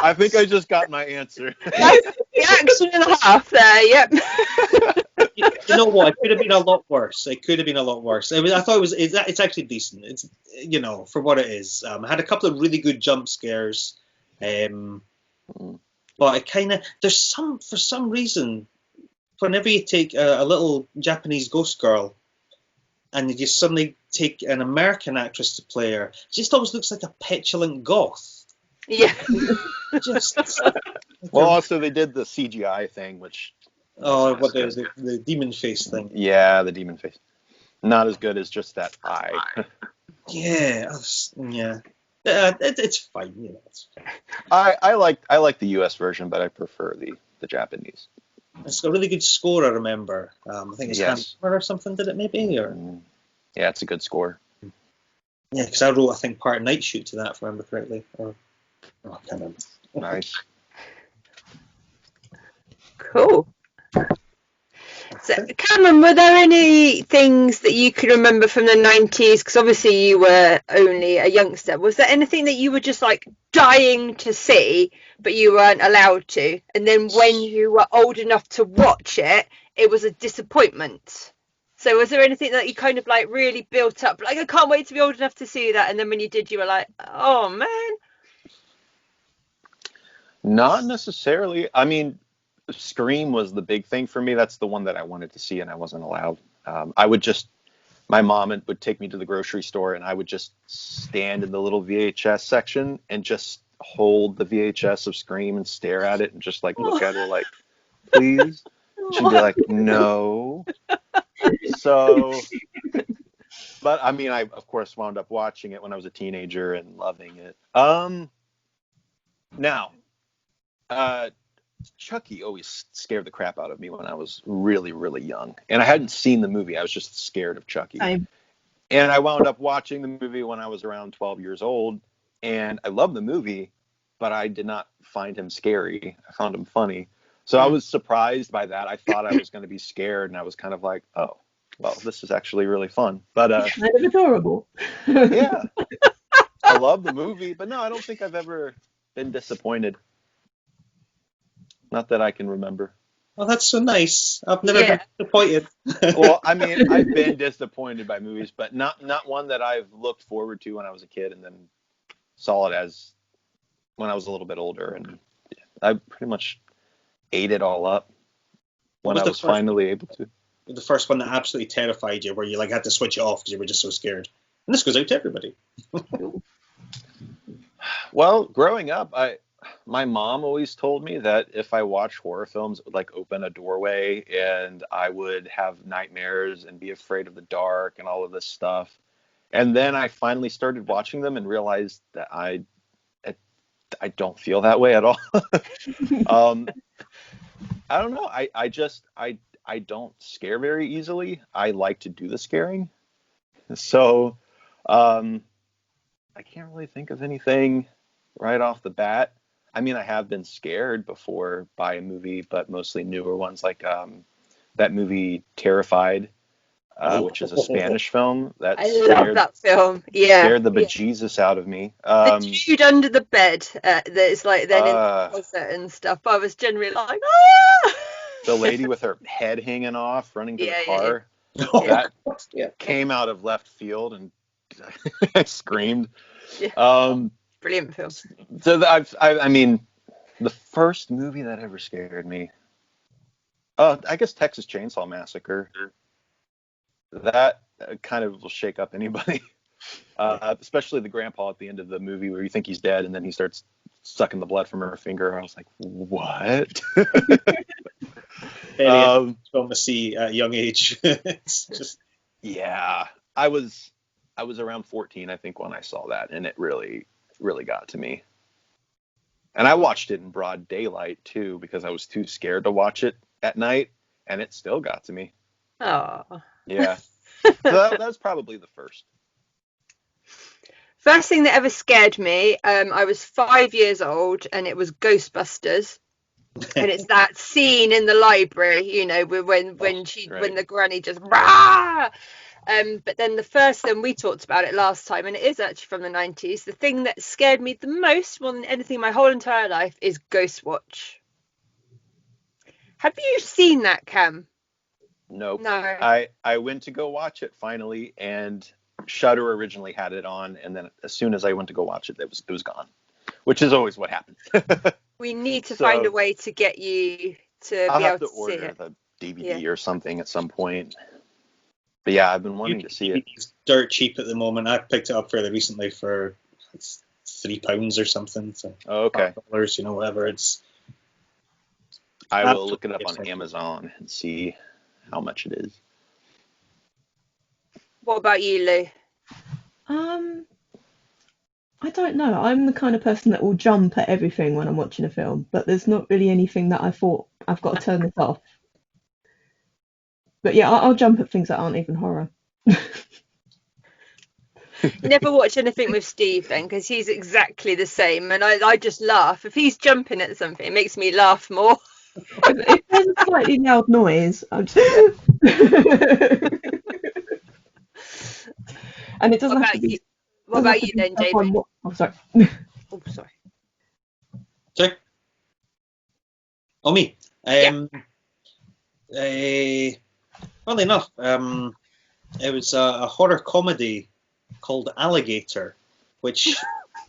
Speaker 3: I think I just got my answer.
Speaker 2: That's the action and a half there, yep.
Speaker 4: You know what? It could have been a lot worse. I thought it's actually decent. It's for what it is. It had a couple of really good jump scares, but it kind of for some reason, whenever you take a little Japanese ghost girl and you suddenly take an American actress to play her, she just always looks like a petulant goth.
Speaker 2: Yeah.
Speaker 3: Well, also they did the CGI thing, which
Speaker 4: the demon face thing.
Speaker 3: Yeah, the demon face. Not as good as just that eye.
Speaker 4: It's fine. It's fine.
Speaker 3: I like the US version, but I prefer the Japanese.
Speaker 4: It's got a really good score, I remember. I think it's Hans Zimmer or something, did it maybe? Or
Speaker 3: yeah, it's a good score.
Speaker 4: Yeah, because I wrote, I think, part of Night Shoot to that, if I remember correctly. I can't remember.
Speaker 3: Nice.
Speaker 2: Cool. So, Cameron, were there any things that you could remember from the 90s? Because obviously you were only a youngster. Was there anything that you were just like dying to see, but you weren't allowed to? And then when you were old enough to watch it, it was a disappointment. So was there anything that you kind of like really built up? Like, I can't wait to be old enough to see that. And then when you did, you were like, oh, man.
Speaker 3: Not necessarily. I mean, Scream was the big thing for me. That's the one that I wanted to see and I wasn't allowed. My mom would take me to the grocery store and I would just stand in the little VHS section and just hold the VHS of Scream and stare at it and just like look at her like, please. She'd be like, no. So, but I mean, I of course wound up watching it when I was a teenager and loving it. Now, Chucky always scared the crap out of me when I was really, really young. And I hadn't seen the movie. I was just scared of Chucky. And I wound up watching the movie when I was around 12 years old. And I loved the movie, but I did not find him scary. I found him funny. So I was surprised by that. I thought I was going to be scared. And I was kind of like, oh, well, this is actually really fun. But
Speaker 1: kind of adorable.
Speaker 3: Yeah. I love the movie. But no, I don't think I've ever been disappointed. Not that I can remember.
Speaker 4: Well, that's so nice. I've never been disappointed.
Speaker 3: Well, I mean, I've been disappointed by movies, but not one that I've looked forward to when I was a kid and then saw it as when I was a little bit older. And I pretty much ate it all up when I was finally able to.
Speaker 4: The first one that absolutely terrified you, where you like had to switch it off because you were just so scared. And this goes out to everybody.
Speaker 3: Well, growing up, my mom always told me that if I watched horror films, it would like open a doorway and I would have nightmares and be afraid of the dark and all of this stuff. And then I finally started watching them and realized that I don't feel that way at all. I don't know. I don't scare very easily. I like to do the scaring. So I can't really think of anything right off the bat. I mean, I have been scared before by a movie, but mostly newer ones like that movie Terrified, which is a Spanish film.
Speaker 2: I love that film. Yeah.
Speaker 3: Scared the bejesus out of me.
Speaker 2: The dude under the bed that's like then in the closet and stuff. I was generally like, ah!
Speaker 3: The lady with her head hanging off running to the car. Yeah. That came out of left field and I screamed.
Speaker 2: Yeah. Brilliant film.
Speaker 3: So I mean, the first movie that ever scared me, I guess Texas Chainsaw Massacre. That kind of will shake up anybody, especially the grandpa at the end of the movie where you think he's dead and then he starts sucking the blood from her finger. I was like, what?
Speaker 4: Film to see at a young age. It's just
Speaker 3: I was around 14, I think, when I saw that, and it really got to me. And I watched it in broad daylight too because I was too scared to watch it at night, and it still got to me.
Speaker 2: Oh.
Speaker 3: Yeah. So that's probably the first.
Speaker 2: First thing that ever scared me, I was 5 years old, and it was Ghostbusters. And it's that scene in the library, you know, when the granny just rah. But then the first thing, we talked about it last time, and it is actually from the 90s. The thing that scared me the most, more than anything in my whole entire life, is Ghostwatch. Have you seen that, Cam?
Speaker 3: Nope.
Speaker 2: No.
Speaker 3: I went to go watch it finally, and Shudder originally had it on, and then as soon as I went to go watch it, it was gone, which is always what happens.
Speaker 2: We need to find a way to get you to
Speaker 3: I'll
Speaker 2: be
Speaker 3: have
Speaker 2: able
Speaker 3: to
Speaker 2: to see
Speaker 3: order
Speaker 2: it.
Speaker 3: the DVD or something at some point. But yeah, I've been wanting to see it.
Speaker 4: It's dirt cheap at the moment. I picked it up fairly recently for £3 or something. So
Speaker 3: okay.
Speaker 4: $5, you know, whatever. It's.
Speaker 3: I will look it up on Amazon and see how much it is.
Speaker 2: What about you, Lou?
Speaker 1: I don't know. I'm the kind of person that will jump at everything when I'm watching a film, but there's not really anything that I thought I've got to turn this off. But yeah, I'll jump at things that aren't even horror.
Speaker 2: Never watch anything with Steve then, because he's exactly the same, and I just laugh. If he's jumping at something, it makes me laugh more.
Speaker 1: If there's a slightly loud noise, I'm just. And it doesn't have to be.
Speaker 2: What about you then, Jamie?
Speaker 1: Oh, sorry.
Speaker 2: Oh, sorry.
Speaker 4: Sorry? Oh, me? Funnily enough, it was a horror comedy called Alligator, which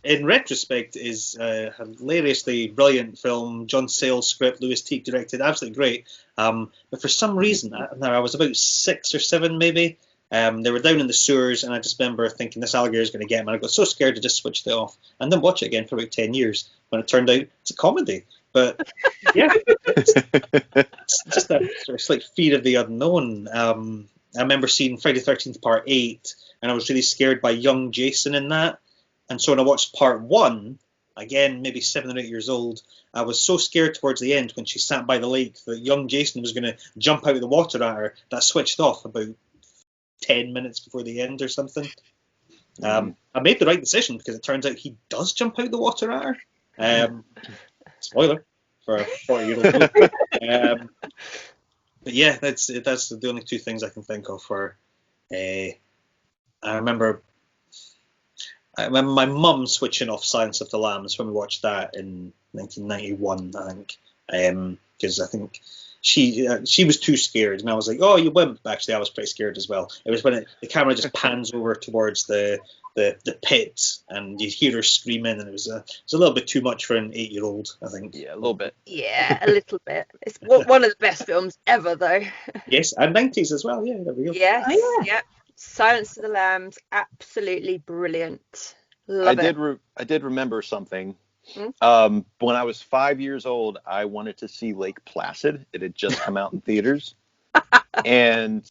Speaker 4: in retrospect is a hilariously brilliant film. John Sayles script, Louis Teague directed, absolutely great. But for some reason, I was about 6 or 7 maybe. They were down in the sewers, and I just remember thinking this alligator is going to get me. I got so scared I just switched it off, and then watch it again for about 10 years when it turned out it's a comedy. But yeah, it's just that sort of slight fear of the unknown. I remember seeing Friday the 13th Part 8, and I was really scared by young Jason in that. And so when I watched Part 1, again, maybe 7 or 8 years old, I was so scared towards the end when she sat by the lake that young Jason was going to jump out of the water at her that I switched off about 10 minutes before the end or something. I made the right decision because it turns out he does jump out the water at her. Spoiler for a 40-year-old movie. But yeah, that's the only 2 things I can think of for. I remember my mum switching off Silence of the Lambs when we watched that in 1991, I think, because I think she was too scared, and I was like, "Oh, you wimp!" Actually, I was pretty scared as well. It was when the camera just pans over towards the pit, and you hear her screaming, and it was a little bit too much for an 8-year-old, I think.
Speaker 3: Yeah, a little bit.
Speaker 2: Yeah, a little bit. It's one of the best films ever, though.
Speaker 4: Yes, and 90s as well. Yeah, there we go.
Speaker 2: Yes,
Speaker 1: Oh, yeah.
Speaker 2: yep. Silence of the Lambs, absolutely brilliant.
Speaker 3: I did remember something. When I was 5 years old, I wanted to see Lake Placid. It had just come out in theaters, and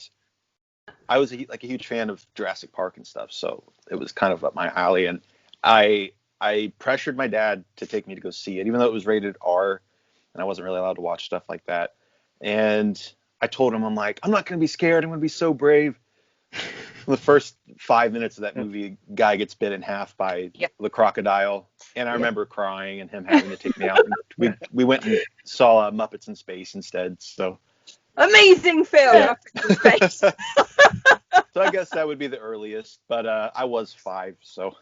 Speaker 3: I was a huge fan of Jurassic Park and stuff, so it was kind of up my alley. And I pressured my dad to take me to go see it, even though it was rated R, and I wasn't really allowed to watch stuff like that. And I told him, I'm like, I'm not going to be scared. I'm going to be so brave. The first 5 minutes of that movie, guy gets bit in half by the crocodile, and I remember crying and him having to take me out. And we went and saw Muppets in Space instead. So
Speaker 2: amazing film.
Speaker 3: Yeah.
Speaker 2: Muppets in Space.
Speaker 3: So I guess that would be the earliest, but I was 5, so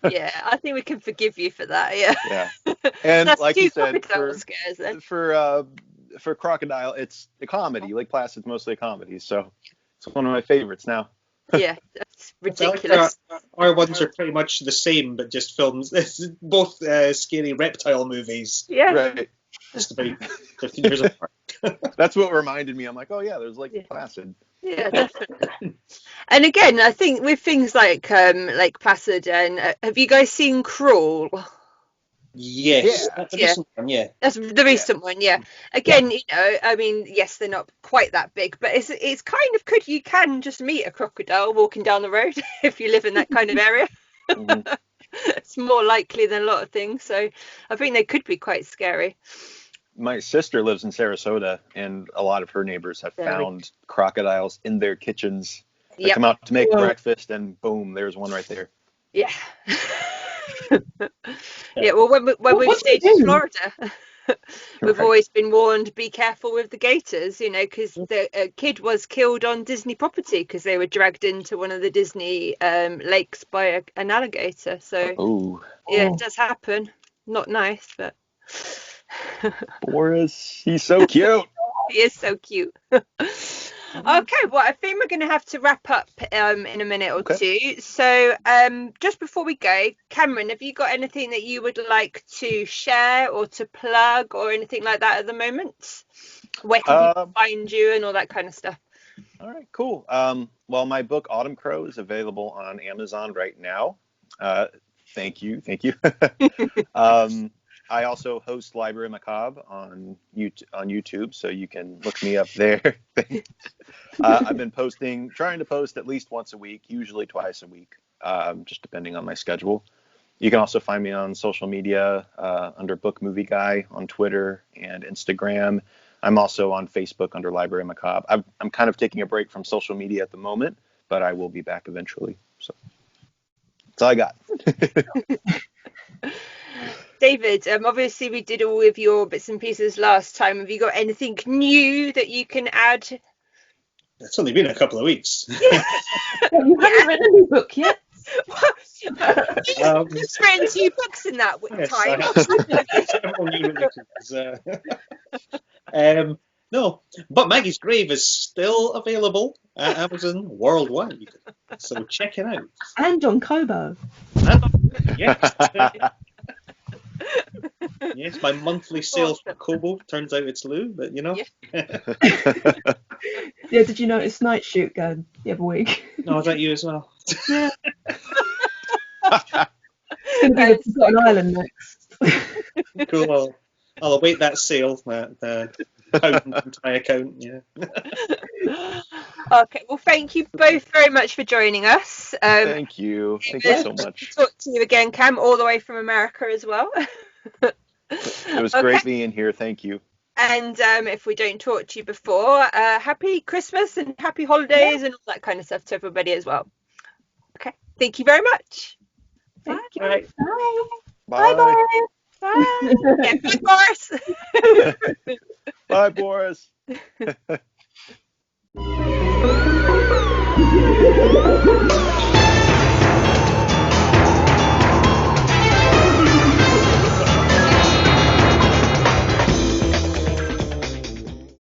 Speaker 2: yeah, I think we can forgive you for that. Yeah.
Speaker 3: And
Speaker 2: that's
Speaker 3: like you said,
Speaker 2: scares, then.
Speaker 3: for crocodile, it's a comedy. Lake Placid's mostly a comedy, so it's one of my favorites now.
Speaker 2: Yeah, that's ridiculous.
Speaker 4: Our ones are pretty much the same, but just films. Both scary reptile movies.
Speaker 2: Yeah.
Speaker 3: Right.
Speaker 4: Just about 15 years apart.
Speaker 3: That's what reminded me. I'm like, oh yeah, there's Lake Placid.
Speaker 2: Yeah, definitely. And again, I think with things like Placid, and have you guys seen Crawl?
Speaker 4: Yes, that's the recent one, yeah.
Speaker 2: That's the recent one, yeah. Again, you know, I mean, yes, they're not quite that big, but it's kind of good. You can just meet a crocodile walking down the road if you live in that kind of area. Mm-hmm. It's more likely than a lot of things, so I think they could be quite scary.
Speaker 3: My sister lives in Sarasota, and a lot of her neighbors have found crocodiles in their kitchens. They come out to make breakfast, and boom, there's one right there.
Speaker 2: Yeah. Yeah, well, when we've
Speaker 1: What do you
Speaker 2: stayed in
Speaker 1: do?
Speaker 2: Florida, we've
Speaker 3: Right.
Speaker 2: always been warned, be careful with the gators, you know, because the kid was killed on Disney property because they were dragged into one of the Disney lakes by an alligator. So
Speaker 3: Oh,
Speaker 2: yeah, it does happen. Not nice, but
Speaker 3: Boris, he's so cute.
Speaker 2: he is so cute. Okay, well, I think we're going to have to wrap up in a minute or
Speaker 3: Okay.
Speaker 2: two. So just before we go, Cameron, have you got anything that you would like to share or to plug or anything like that at the moment? Where can people find you and all that kind of stuff?
Speaker 3: All right, cool. Well, my book Autumn Crow is available on Amazon right now. Thank you. I also host Library Macabre on YouTube, so you can look me up there. I've been trying to post at least once a week, usually twice a week, just depending on my schedule. You can also find me on social media under Book Movie Guy on Twitter and Instagram. I'm also on Facebook under Library Macabre. I'm kind of taking a break from social media at the moment, but I will be back eventually. So that's all I got.
Speaker 2: David, obviously we did all of your bits and pieces last time. Have you got anything new that you can add?
Speaker 4: It's only been a couple of weeks.
Speaker 1: You haven't read a new book yet?
Speaker 2: You've written 2 books in that
Speaker 4: Yes,
Speaker 2: time.
Speaker 4: several new releases. No, but Maggie's Grave is still available at Amazon worldwide, so check it out.
Speaker 1: And on Kobo.
Speaker 4: Yes. Yes, my monthly sale for Kobo. Turns out it's Lou, but you know.
Speaker 1: Yeah, did you notice Night Shoot going the other week?
Speaker 4: No, is that you as well?
Speaker 1: Yeah. It's going to be the Forgotten Island next.
Speaker 4: Cool. I'll await that sale. Pound into my account. Yeah.
Speaker 2: Okay, well, thank you both very much for joining us.
Speaker 3: Thank you so much.
Speaker 2: Talk to you again, Cam, all the way from America as well.
Speaker 3: It was great being here. Thank you.
Speaker 2: And if we don't talk to you before, happy Christmas and happy holidays and all that kind of stuff to everybody as well. Okay, thank you very much.
Speaker 1: Thank you.
Speaker 4: Right.
Speaker 2: Bye. Bye. Yeah, bye, Boris.
Speaker 3: Bye, Boris.